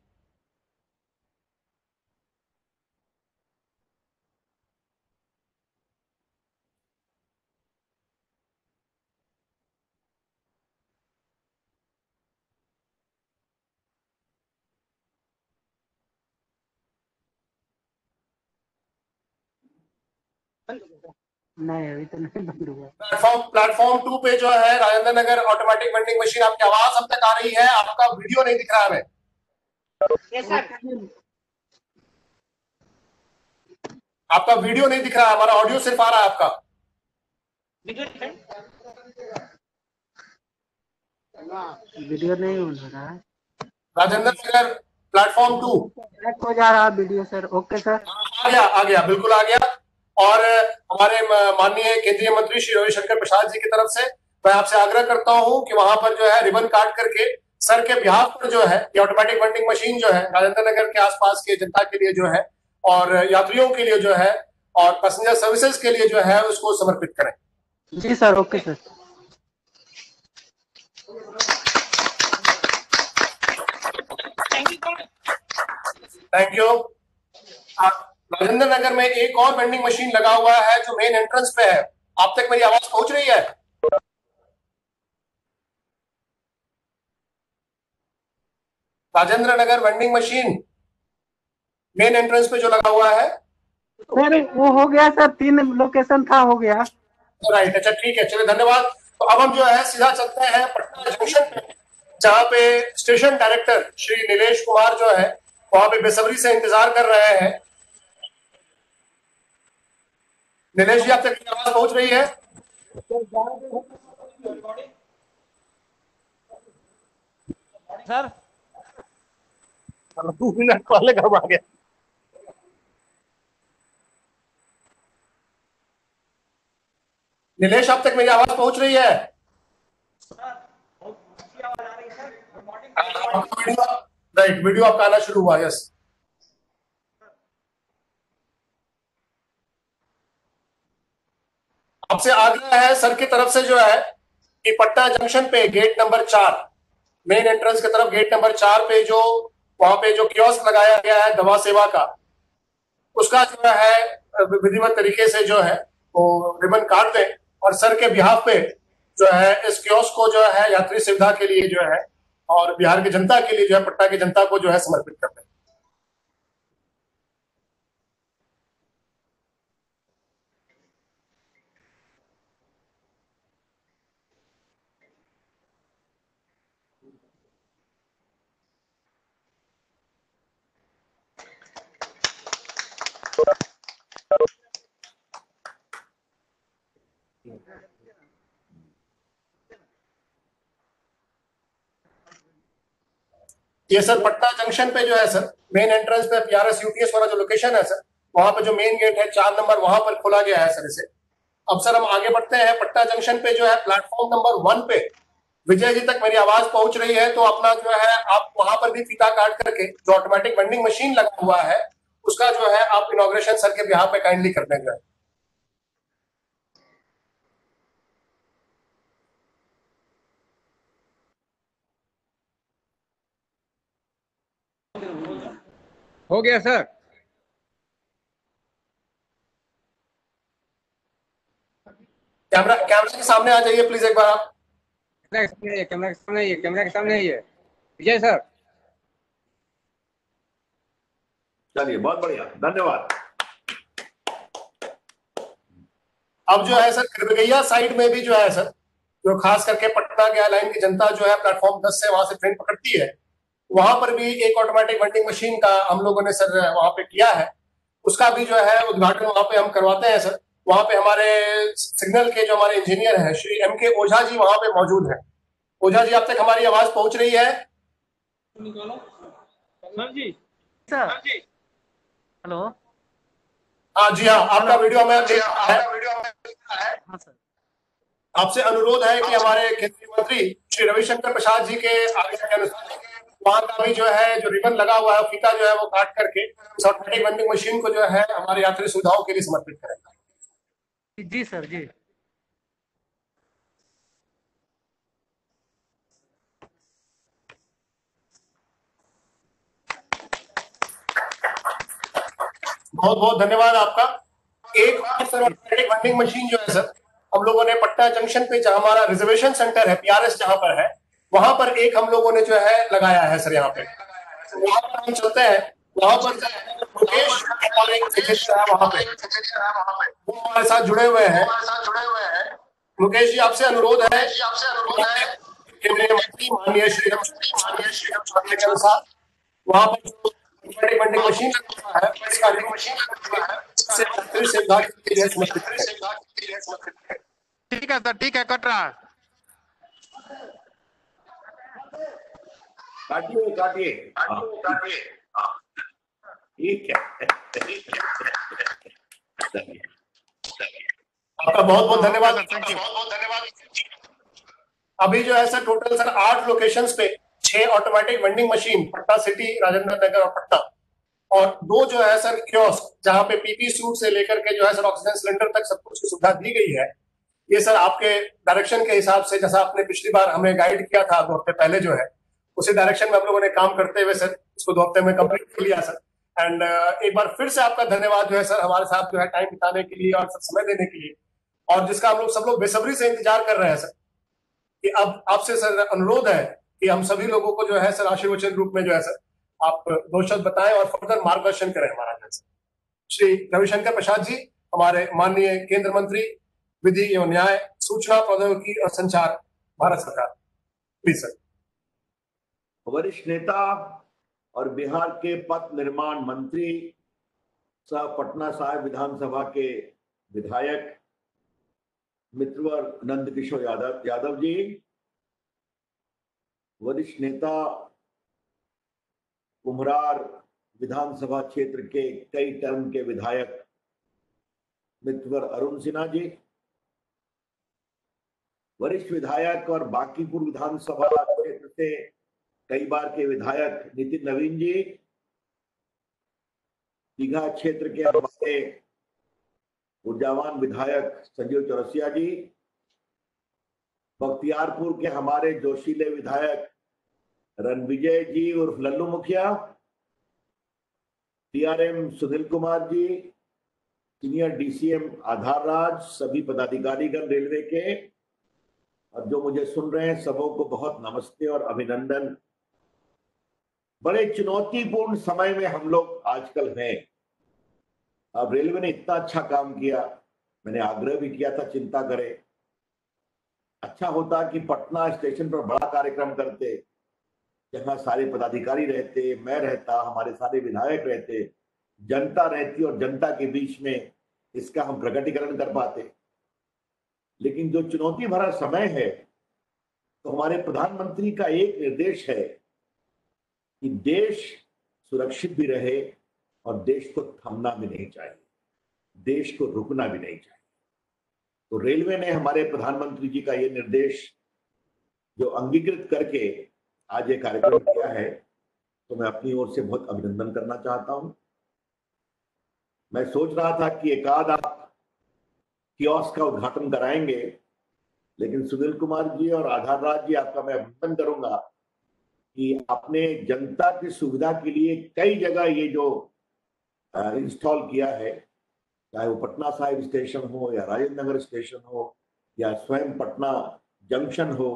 Speaker 10: नहीं, अभी तो नहीं बंद हुआ।
Speaker 1: प्लेटफॉर्म 2 पे जो है Rajendra Nagar automatic vending machine. आपकी आवाज हम तक आ रही है, आपका वीडियो नहीं दिख रहा है हमें। आपका वीडियो नहीं दिख रहा है, हमारा ऑडियो सिर्फ आ रहा है आपका।
Speaker 10: वीडियो नहीं हो रहा है।
Speaker 1: राजेंद्र नगर प्लेटफॉर्म 2
Speaker 10: हो जा रहा है वीडियो सर। ओके सर,
Speaker 1: आ गया, बिल्कुल आ गया। और हमारे माननीय केंद्रीय मंत्री श्री रविशंकर प्रसाद जी की तरफ से मैं आपसे आग्रह करता हूं कि वहां पर जो है रिबन काट करके सर के बिहाफ पर जो है ये ऑटोमेटिक वेंडिंग मशीन जो है राजेंद्र नगर के आसपास के जनता के लिए जो है और यात्रियों के लिए जो है और पैसेंजर सर्विसेज के लिए जो है उसको समर्पित करें।
Speaker 10: जी sir, okay sir.
Speaker 1: Thank you. Rajendra Nagar में एक और वेंडिंग मशीन लगा हुआ है जो मेन एंट्रेंस पे है। आप तक मेरी आवाज पहुंच रही है? Rajendra Nagar vending machine main entrance पे जो लगा हुआ है
Speaker 10: सर वो हो गया सर, 3 लोकेशन था, हो गया।
Speaker 1: राइट, अच्छा ठीक है, चलिए धन्यवाद। तो अब हम जो है सीधा चलते हैं पटना जंक्शन पे, जहां पे स्टेशन डायरेक्टर श्री नीलेश कुमार जो है वहां पे बेसब्री से इंतजार कर रहे हैं। नीलेश जी, आप तक आवाज पहुंच रही है?
Speaker 11: सर
Speaker 7: 2 मिनट पहले घबरा गया।
Speaker 1: नीलेश, आप तक मेरी आवाज पहुंच रही है? राइट, वीडियो आपका आना शुरू हुआ। यस, आपसे आग्रह है सर की तरफ से जो है कि पटना जंक्शन पे गेट नंबर 4 मेन एंट्रेंस की तरफ गेट नंबर 4 पे जो वहां पे जो कियोस्क लगाया गया है दवा सेवा का, उसका जो है विधिवत तरीके से जो है वो रिबन काट दें और सर के बिहाफ पे जो है इस कियोस्क को जो है यात्री सुविधा के लिए जो है और बिहार की जनता के लिए जो है पटना की जनता को जो है समर्पित कर दें। ये सर पटना जंक्शन पे जो है सर मेन एंट्रेंस पे PRS UTS वाला जो लोकेशन है सर, वहां पे जो मेन गेट है 4 नंबर वहां पर खोला गया है सर इसे। अब सर हम आगे बढ़ते हैं पटना जंक्शन पे जो है प्लेटफॉर्म नंबर 1 पे विजय जी तक मेरी आवाज पहुंच रही है तो अपना जो है आप वहां पर भी फीता काट करके जो ऑटोमेटिक वेंडिंग मशीन लगा हुआ है उसका जो है आप इनॉग्रेशन सर के बिहाफ पे काइंडली कर दें।
Speaker 11: हो गया सर।
Speaker 1: कैमरा के सामने आ जाइए प्लीज एक बार आप।
Speaker 11: कैमरा के सामने ही है, कैमरा के सामने ही है विजय सर।
Speaker 3: चलिए, बहुत बढ़िया, धन्यवाद।
Speaker 1: अब जो है सर कृपगैया साइड में भी जो है सर जो खास करके पटना के लाइन की जनता जो है प्लेटफॉर्म 10 से वहां से ट्रेन पकड़ती है, वहां पर भी एक ऑटोमेटिक वेंडिंग मशीन का हम लोगों ने सर वहां पे किया है। उसका भी जो है उद्घाटन वहां पे हम करवाते हैं सर। वहां पे हमारे सिग्नल के जो हमारे इंजीनियर हैं श्री MK ओझा जी वहां पे मौजूद हैं। ओझा जी, आप तक हमारी आवाज पहुंच रही है?
Speaker 11: सर जी,
Speaker 10: सर हेलो।
Speaker 1: हाँ जी, हाँ, आपका वीडियो में
Speaker 10: हाँ सर।
Speaker 1: आपसे अनुरोध है कि हमारे केंद्रीय मंत्री श्री रविशंकर प्रसाद जी के आदेश के अनुसार वहां का भी जो है जो रिबन लगा हुआ है फीता जो है वो काट करके इस ऑटोमेटिक वेंडिंग मशीन को जो है हमारे यात्री सुविधाओं के लिए समर्पित करें।
Speaker 10: जी सर, जी।
Speaker 1: बहुत बहुत धन्यवाद आपका। एक और सर ऑटोमेटिक वेंडिंग मशीन जो है सर हम लोगों ने पटना जंक्शन पे जहां हमारा रिजर्वेशन सेंटर है PRS जहां पर है वहां पर एक हम लोगों ने जो है लगाया है सर। यहाँ पे वहां पर हम चलते हैं, वहां पर मुकेश वहां पे वो हमारे साथ जुड़े हुए हैं। मुकेश जी, आपसे अनुरोध है केंद्रीय मंत्री माननीय श्री रविशंकर चौधरी के अनुसार वहां पर जो ऑटोमेटिक वेंडिंग मशीन है इस कार्यक्रम से सुविधा के लिए समर्पित है।
Speaker 9: ठीक है सर, ठीक है, कट रहा है।
Speaker 3: काटिए काटिए, ठीक है।
Speaker 1: आपका बहुत बहुत धन्यवाद।
Speaker 9: Thank you.
Speaker 1: अभी जो है सर टोटल सर 8 लोकेशंस पे 6 automatic vending machine Patna city, Rajendra Nagar और पटना, और 2 जो है सर कियोस्क जहां पे पीपी सूट से लेकर के जो है सर ऑक्सीजन सिलेंडर तक सब कुछ की सुविधा दी गई है। ये सर आपके डायरेक्शन के हिसाब से, जैसा आपने पिछली बार हमें गाइड किया था 2 हफ्ते पहले, जो है उसी डायरेक्शन में हम लोगों ने काम करते हुए सर इसको 2 हफ्ते में कंप्लीट कर लिया सर। एंड एक बार फिर से आपका धन्यवाद जो है सर हमारे साथ जो है टाइम बिताने के लिए और समय देने के लिए, और जिसका हम लोग सब लोग बेसब्री से इंतजार कर रहे हैं सर कि अब आपसे सर अनुरोध है कि हम सभी लोगों को जो है सर आशीर्वचन रूप में जो है सर आप 2 शब्द बताएं और फर्दर मार्गदर्शन करें हमारा। श्री रविशंकर प्रसाद जी, हमारे माननीय केंद्र मंत्री विधि एवं न्याय, सूचना प्रौद्योगिकी और संचार, भारत सरकार, प्लीज सर।
Speaker 3: वरिष्ठ नेता और बिहार के पथ निर्माण मंत्री सह पटना साहिब विधानसभा के विधायक मित्रवर नंद किशोर यादव जी, वरिष्ठ नेता कुम्हरार विधानसभा क्षेत्र के कई टर्म के विधायक मित्रवर अरुण सिन्हा जी, वरिष्ठ विधायक और बांकीपुर विधानसभा क्षेत्र से कई बार के विधायक नितिन नवीन जी, दीघा क्षेत्र के हमारे ऊर्जावान विधायक संजीव चौरसिया जी, बख्तियारपुर के हमारे जोशीले विधायक रणविजय जी उर्फ लल्लू मुखिया, TRM Sunil Kumar ji, senior DCM आधार राज, सभी पदाधिकारीगण रेलवे के, और जो मुझे सुन रहे हैं सबों को बहुत नमस्ते और अभिनंदन। बड़े चुनौतीपूर्ण समय में हम लोग आजकल हैं। अब रेलवे ने इतना अच्छा काम किया, मैंने आग्रह भी किया था चिंता करें। अच्छा होता कि पटना स्टेशन पर बड़ा कार्यक्रम करते, जहां सारे पदाधिकारी रहते, मैं रहता, हमारे सारे विधायक रहते, जनता रहती और जनता के बीच में इसका हम प्रकटीकरण कर पाते। लेकिन जो चुनौती भरा समय है, तो हमारे प्रधानमंत्री का एक निर्देश है कि देश सुरक्षित भी रहे और देश को थमना भी नहीं चाहिए, देश को रुकना भी नहीं चाहिए। तो रेलवे ने हमारे प्रधानमंत्री जी का ये निर्देश जो अंगीकृत करके आज ये कार्यक्रम किया है, तो मैं अपनी ओर से बहुत अभिनंदन करना चाहता हूं। मैं सोच रहा था कि एकाध आप कियोस्क का उद्घाटन कराएंगे, लेकिन सुनील कुमार जी और आधार राज जी, आपका मैं अभिनंदन करूंगा कि आपने जनता की सुविधा के लिए कई जगह ये जो इंस्टॉल किया है, चाहे वो पटना साहिब स्टेशन हो या राजेंद्र नगर स्टेशन हो या स्वयं पटना जंक्शन हो,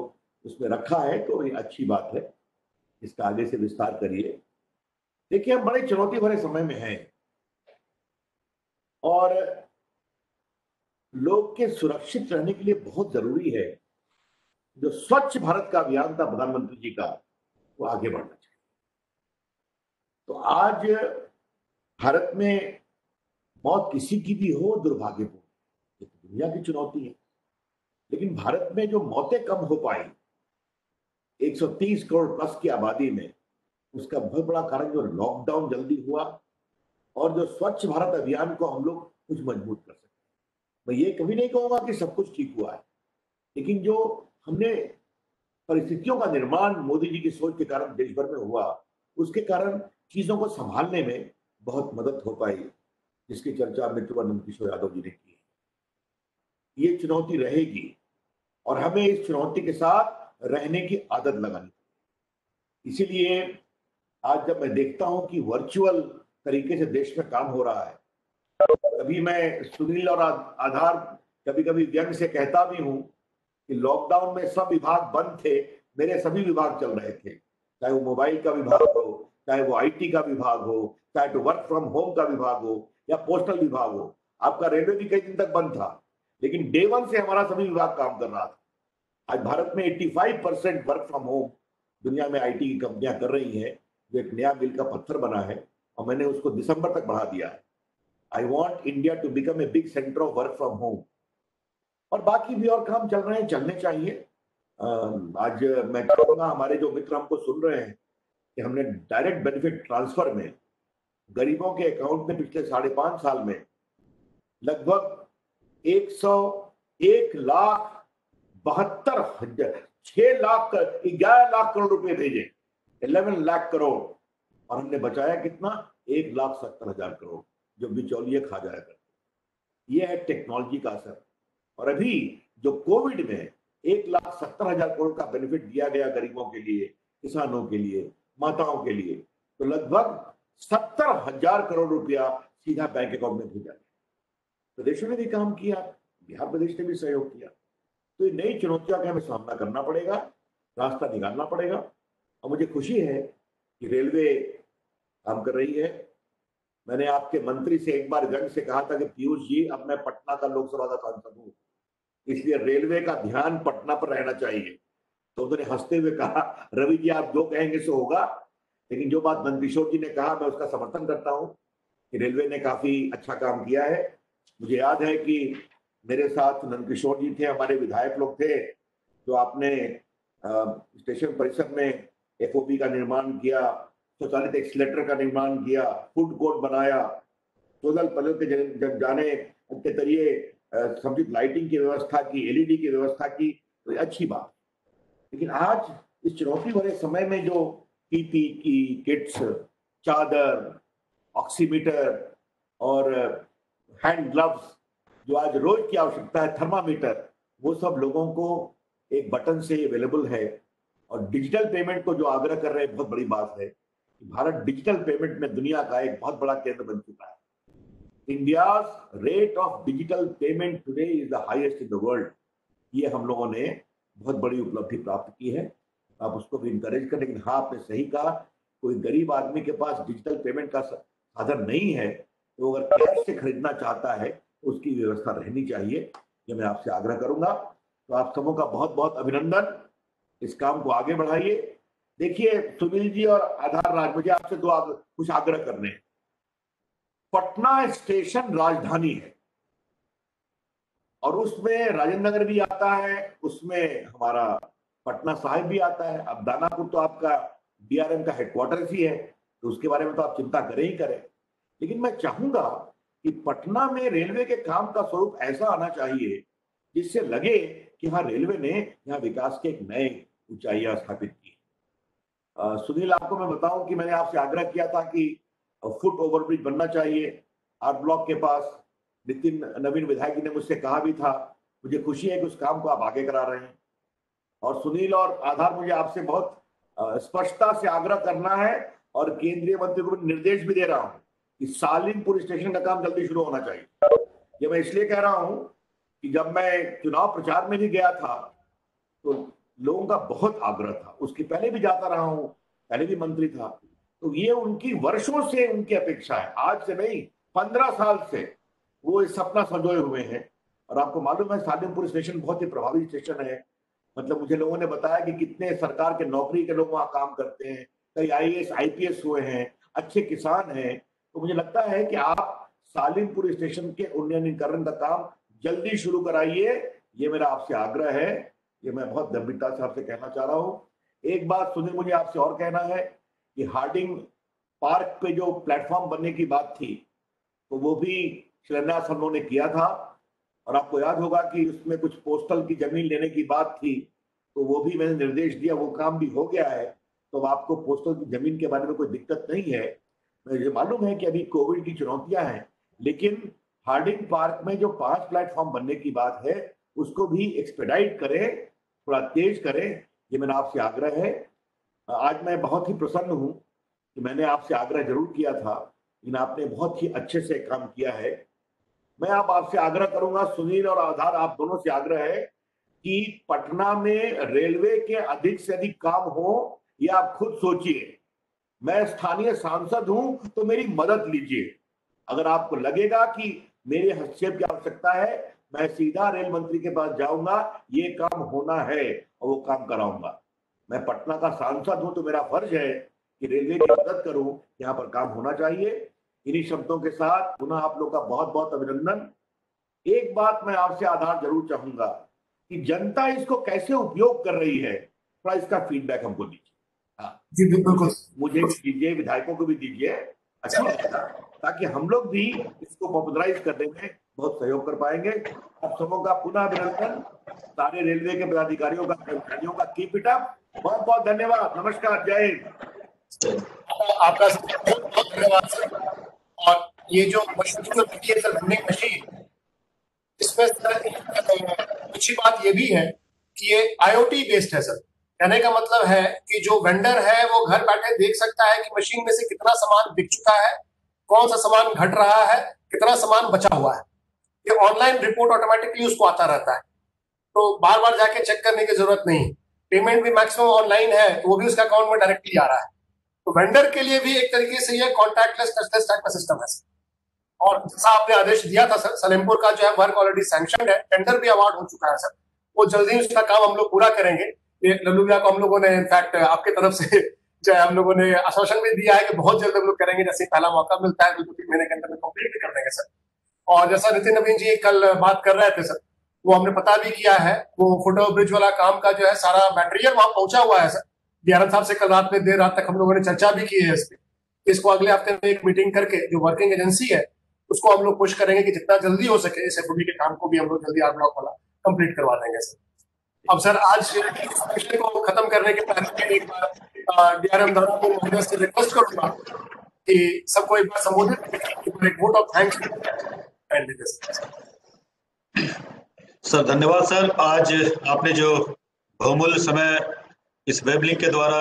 Speaker 3: उसमें रखा है, तो ये अच्छी बात है। इसका आगे से विस्तार करिए। देखिए, हम बड़े चुनौती भरे समय में हैं और लोग के सुरक्षित रहने के लिए बहुत जरूरी है जो स्वच्छ भारत का अभियान था प्रधानमंत्री जी का, वो आगे बढ़ना चाहिए। तो आज भारत में मौत किसी की भी हो दुर्भाग्यपूर्ण, ये तो दुनिया की चुनौती है, लेकिन भारत में जो मौतें कम हो पाई 130 करोड़ प्लस की आबादी में, उसका बहुत बड़ा कारण जो लॉकडाउन जल्दी हुआ और जो स्वच्छ भारत अभियान को हम लोग कुछ मजबूत कर सके। मैं ये कभी नहीं कहूंगा कि सब कुछ ठीक हुआ है, लेकिन जो हमने परिस्थितियों का निर्माण मोदी जी की सोच के कारण देश भर में हुआ, उसके कारण चीजों को संभालने में बहुत मदद हो पाई, जिसकी चर्चा मित्रवर नंद किशोर यादव जी ने की। ये चुनौती रहेगी और हमें इस चुनौती के साथ रहने की आदत लगानी। इसीलिए आज जब मैं देखता हूं कि वर्चुअल तरीके से देश में काम हो रहा है, कभी मैं सुनील और आधार कभी कभी व्यंग से कहता भी हूं कि लॉकडाउन में सब विभाग बंद थे, मेरे सभी विभाग चल रहे थे, चाहे वो मोबाइल का विभाग हो, चाहे वो आईटी का विभाग हो, चाहे तो वर्क फ्रॉम होम का विभाग हो या पोस्टल विभाग हो। आपका रेलवे भी कई दिन तक बंद था, लेकिन डे 1 से हमारा सभी विभाग काम कर रहा था। आज भारत में 85% वर्क फ्रॉम होम दुनिया में आईटी की कंपनियां कर रही हैं, जो एक नया बिल का पत्थर बना है और मैंने उसको दिसंबर तक बढ़ा दिया है। I want India to become a big centre of work from home. और बाकी भी और काम चल रहे हैं, चलने चाहिए। आज मैं कहूँगा हमारे जो मित्र हमको सुन रहे हैं कि हमने डायरेक्ट बेनिफिट ट्रांसफर में गरीबों के अकाउंट में पिछले 5.5 साल में लगभग 11 लाख 11 लाख करोड़ रुपए भेजे। 11 लाख करोड़, और हमने बचाया कितना? 1,70,000 करोड़, जो बिचौलिए खा जाया करते। ये है टेक्नोलॉजी का असर। और अभी जो कोविड में 1,70,000 करोड़ का बेनिफिट दिया गया गरीबों के लिए, किसानों के लिए, माताओं के लिए, तो लगभग 70,000 करोड़ रुपया सीधा बैंक अकाउंट में भेजा गया। प्रदेशों ने भी काम किया, बिहार प्रदेश ने भी सहयोग किया। तो ये नई चुनौतियों का हमें सामना करना पड़ेगा, रास्ता निकालना पड़ेगा। और मुझे खुशी है कि रेलवे काम कर रही है। मैंने आपके मंत्री से एक बार व्यंग से कहा था कि पीयूष जी, अब मैं पटना का लोकसभा का सांसद हूं, इसलिए रेलवे का ध्यान पटना पर रहना चाहिए। तो उन्होंने हंसते हुए कहा, रवि जी आप जो कहेंगे सो होगा। लेकिन जो बात नंदकिशोर जी ने कहा, मैं उसका समर्थन करता हूं कि रेलवे ने काफी अच्छा काम किया है। मुझे याद है कि मेरे साथ नंदकिशोर जी थे, हमारे विधायक लोग थे, जो आपने स्टेशन परिसर में एफओबी का निर्माण किया, स्वचालित एक्सीलेटर का निर्माण किया, फूड कोर्ट बनाया, सोलर पैनल के जाने के जरिए समुचित लाइटिंग की व्यवस्था की, एलईडी की व्यवस्था की, तो अच्छी बात। लेकिन आज इस चुनौती भरे समय में जो पीपी की किट्स, चादर, ऑक्सीमीटर और हैंड ग्लव्स, जो आज रोज की आवश्यकता है, थर्मामीटर, वो सब लोगों को एक बटन से अवेलेबल है। और डिजिटल पेमेंट को जो आग्रह कर रहे हैं, बहुत बड़ी बात है। भारत डिजिटल पेमेंट में दुनिया का एक बहुत बड़ा केंद्र बन चुका है। India's rate of digital payment today is the highest in the world. ये हम लोगों ने बहुत बड़ी उपलब्धि प्राप्त की है, आप उसको भी इंकरेज करें। लेकिन हाँ, आपने सही कहा, कोई गरीब आदमी के पास डिजिटल पेमेंट का साधन नहीं है, तो अगर कैश से खरीदना चाहता है, उसकी व्यवस्था रहनी चाहिए। ये मैं आपसे आग्रह करूंगा। तो आप सबों का बहुत बहुत अभिनंदन, इस काम को आगे बढ़ाइए। देखिए सुनील जी और आधार राज, मुझे आपसे कुछ आग्रह करने हैं। पटना स्टेशन राजधानी है और उसमें राजेंद्र नगर भी आता है, उसमें हमारा पटना साहिब भी आता है। अब दानापुर तो आपका डीआरएम का हेडक्वार्टर ही है, तो उसके बारे में तो आप चिंता करें ही करें। लेकिन मैं चाहूंगा कि पटना में रेलवे के काम का स्वरूप ऐसा आना चाहिए जिससे लगे कि हाँ, रेलवे ने यहाँ विकास के एक नए ऊंचाइयां स्थापित की। सुनील, आपको मैं बताऊं कि मैंने आपसे आग्रह किया था कि फुट ओवरब्रिज बनना चाहिए आर ब्लॉक के पास। नितिन नवीन विधायक जी ने मुझसे कहा भी था। मुझे खुशी है कि उस काम को आप आगे करा रहे हैं। और सुनील और आधार, मुझे आपसे बहुत स्पष्टता से आग्रह करना है और केंद्रीय मंत्री को निर्देश भी दे रहा हूं कि सालिमपुर स्टेशन का काम जल्दी शुरू होना चाहिए। ये मैं इसलिए कह रहा हूं कि जब मैं चुनाव प्रचार में भी गया था तो लोगों का बहुत आग्रह था। उसके पहले भी जाता रहा हूं, पहले भी मंत्री था। तो ये उनकी वर्षों से उनकी अपेक्षा है, आज से नहीं, 15 साल से वो इस सपना संजोए हुए हैं। और आपको मालूम है, सालिमपुर स्टेशन बहुत ही प्रभावी स्टेशन है। मतलब मुझे लोगों ने बताया कि कितने सरकार के नौकरी के लोग वहां काम करते हैं, कई आईएएस आईपीएस हुए हैं, अच्छे किसान हैं। तो मुझे लगता है कि आप सालिमपुर स्टेशन के उन्नयनीकरण का काम जल्दी शुरू कराइए, ये मेरा आपसे आग्रह है। ये मैं बहुत गंभीरता से आपसे कहना चाह रहा हूँ। एक बात सुनील, मुझे आपसे और कहना है कि हार्डिंग पार्क पे जो प्लेटफॉर्म बनने की बात थी, तो वो भी शिलान्यास हम लोगों ने किया था। और आपको याद होगा कि उसमें कुछ पोस्टल की जमीन लेने की बात थी, तो वो भी मैंने निर्देश दिया, वो काम भी हो गया है। तो आपको पोस्टल की जमीन के बारे में कोई दिक्कत नहीं है। मुझे मालूम है कि अभी कोविड की चुनौतियां हैं, लेकिन हार्डिंग पार्क में जो 5 प्लेटफॉर्म बनने की बात है, उसको भी एक्सपेडाइट करें, थोड़ा तेज करें, ये मेरा आपसे आग्रह है। आज मैं बहुत ही प्रसन्न हूं कि मैंने आपसे आग्रह जरूर किया था, लेकिन आपने बहुत ही अच्छे से काम किया है। मैं आपसे आग्रह करूंगा, सुनील और आधार, आप दोनों से आग्रह है कि पटना में रेलवे के अधिक से अधिक काम हो, ये आप खुद सोचिए। मैं स्थानीय सांसद हूं, तो मेरी मदद लीजिए। अगर आपको लगेगा कि मेरे हस्तक्षेप की आवश्यकता है, मैं सीधा रेल मंत्री के पास जाऊंगा, ये काम होना है और वो काम कराऊंगा। मैं पटना का सांसद हूं, तो मेरा फर्ज है कि रेलवे की मदद करूं, यहाँ पर काम होना चाहिए। इन्हीं शब्दों के साथ पुनः आप लोग का बहुत बहुत अभिनंदन। एक बात मैं आपसे आधार जरूर चाहूंगा कि जनता इसको कैसे उपयोग कर रही है, थोड़ा इसका फीडबैक हमको दीजिए। हाँ
Speaker 1: जी बिल्कुल,
Speaker 3: मुझे भी दीजिए, विधायकों को भी दीजिए, अच्छा लगेगा, ताकि हम लोग भी इसको पॉपुलराइज करने में बहुत सहयोग कर पाएंगे। आप सबों का पुनः अभिनंदन, सारे रेलवे के पदाधिकारियों का, कर्मचारियों का, कीप इट अप। बहुत बहुत धन्यवाद, नमस्कार, जय हिंद।
Speaker 1: आपका बहुत बहुत धन्यवाद सर। और ये जो मशीन जो लगी है सर, वेंडिंग मशीन, इसमें सर अच्छी बात ये भी है कि ये IoT बेस्ड है सर। कहने का मतलब है कि जो वेंडर है वो घर बैठे देख सकता है कि मशीन में से कितना सामान बिक चुका है, कौन सा सामान घट रहा है, कितना सामान बचा हुआ है। ये ऑनलाइन रिपोर्ट ऑटोमेटिकली उसको आता रहता है, तो बार बार जाके चेक करने की जरूरत नहीं। पेमेंट भी मैक्सिमम ऑनलाइन है, तो वो भी उसका अकाउंट में डायरेक्टली आ रहा है। तो वेंडर के लिए भी एक तरीके से ये कॉन्टैक्टलेस टचलेस टाइप का सिस्टम है। और जैसा आपने आदेश दिया था सर, सलेमपुर का जो है वर्क ऑलरेडी सैंक्शन है, टेंडर भी अवार्ड हो चुका है सर। वो जल्दी उसका काम हम लोग पूरा करेंगे। ये लल्लू भैया को हम लोगों ने इनफैक्ट आपके तरफ से जो है हम लोगों ने आश्वासन भी दिया है कि बहुत जल्द हम लोग करेंगे, जैसे पहला मौका मिलता है 2-3 महीने के अंदर में कंप्लीट भी कर देंगे सर। और जैसा नितिन नवीन जी कल बात कर रहे थे सर, वो हमने पता भी किया है, वो फुट ब्रिज वाला काम का जो है सारा मटेरियल वहां पहुंचा हुआ है सर। DRM साहब से कल रात में देर रात तक हम लोगों ने चर्चा भी की है इसके। इसको अगले हफ्ते में एक मीटिंग करके जो वर्किंग एजेंसी है उसको हम लोग कोशिश करेंगे कि जितना जल्दी हो सके इस FOD के काम को भी हम लोग जल्दी आर ब्लॉक वाला कंप्लीट करवा देंगे सर। अब सर आज सेशन को खत्म करने के पहले एक बार DRM दादापुर महोदय से रिक्वेस्ट करूंगा कि सबको एक बार संबोधित, एक वोट ऑफ थैंक्स।
Speaker 5: सर धन्यवाद सर। आज आपने जो बहुमूल्य समय इस वेब लिंक के द्वारा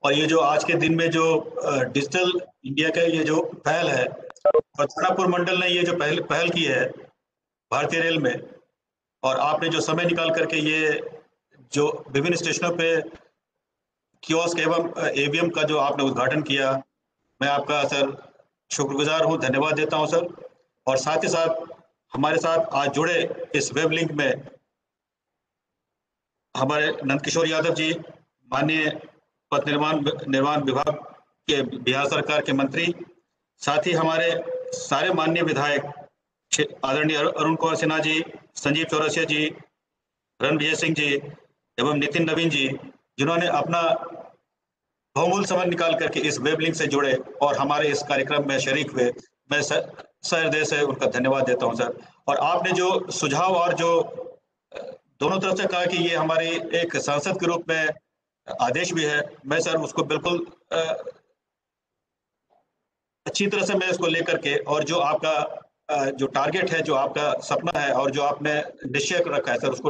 Speaker 5: और ये जो आज के दिन में जो डिजिटल इंडिया का ये जो पहल है और दानापुर मंडल ने ये जो पहल की है भारतीय रेल में, और आपने जो समय निकाल करके ये जो विभिन्न स्टेशनों पे कियोस्क एवं AVM का जो आपने उद्घाटन किया, मैं आपका सर शुक्रगुजार हूँ, धन्यवाद देता हूँ सर। और साथ ही साथ हमारे साथ आज जुड़े इस वेब लिंक में हमारे नंदकिशोर यादव जी, माननीय पथ निर्माण विभाग के बिहार सरकार के मंत्री, साथ ही हमारे सारे माननीय विधायक आदरणीय अरुण कुमार सिन्हा जी, संजीव चौरसिया जी, रणविजय सिंह जी एवं नितिन नवीन जी, जिन्होंने अपना बहुमूल्य समय निकाल करके इस वेब लिंक से जुड़े और हमारे इस कार्यक्रम में शरीक हुए, मैं सहृदय से उनका धन्यवाद देता हूं सर। और आपने जो सुझाव और जो दोनों तरफ से कहा कि ये हमारी एक सांसद के रूप में आदेश भी है, मैं सर उसको बिल्कुल अच्छी तरह से मैं इसको लेकर के, और जो आपका जो टारगेट है, जो आपका सपना है और जो आपने निश्चय रखा है सर, उसको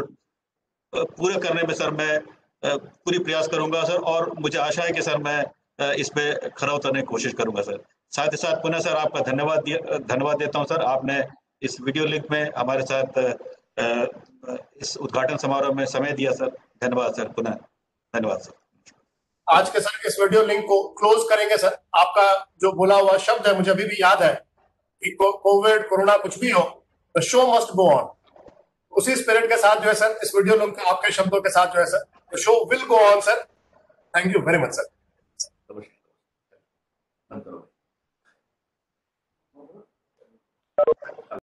Speaker 5: पूरा करने में सर मैं पूरी प्रयास करूंगा सर। और मुझे आशा है कि सर मैं इस पे खरा उतरने की कोशिश करूंगा सर। साथ ही साथ पुनः सर आपका धन्यवाद देता हूं सर, आपने इस वीडियो लिंक में हमारे साथ इस उद्घाटन समारोह में समय दिया सर। धन्यवाद सर, पुनः धन्यवाद सर।
Speaker 1: आज के सर इस वीडियो लिंक को क्लोज करेंगे सर। आपका जो बोला हुआ शब्द है मुझे अभी भी याद है कि कोविड कोरोना कुछ भी हो, the show must go on. उसी स्पिरिट के साथ जो है सर इस वीडियो लिंक को आपके शब्दों के साथ जो है sir, the show will go on sir. Thank you very much sir.
Speaker 3: नमस्कार।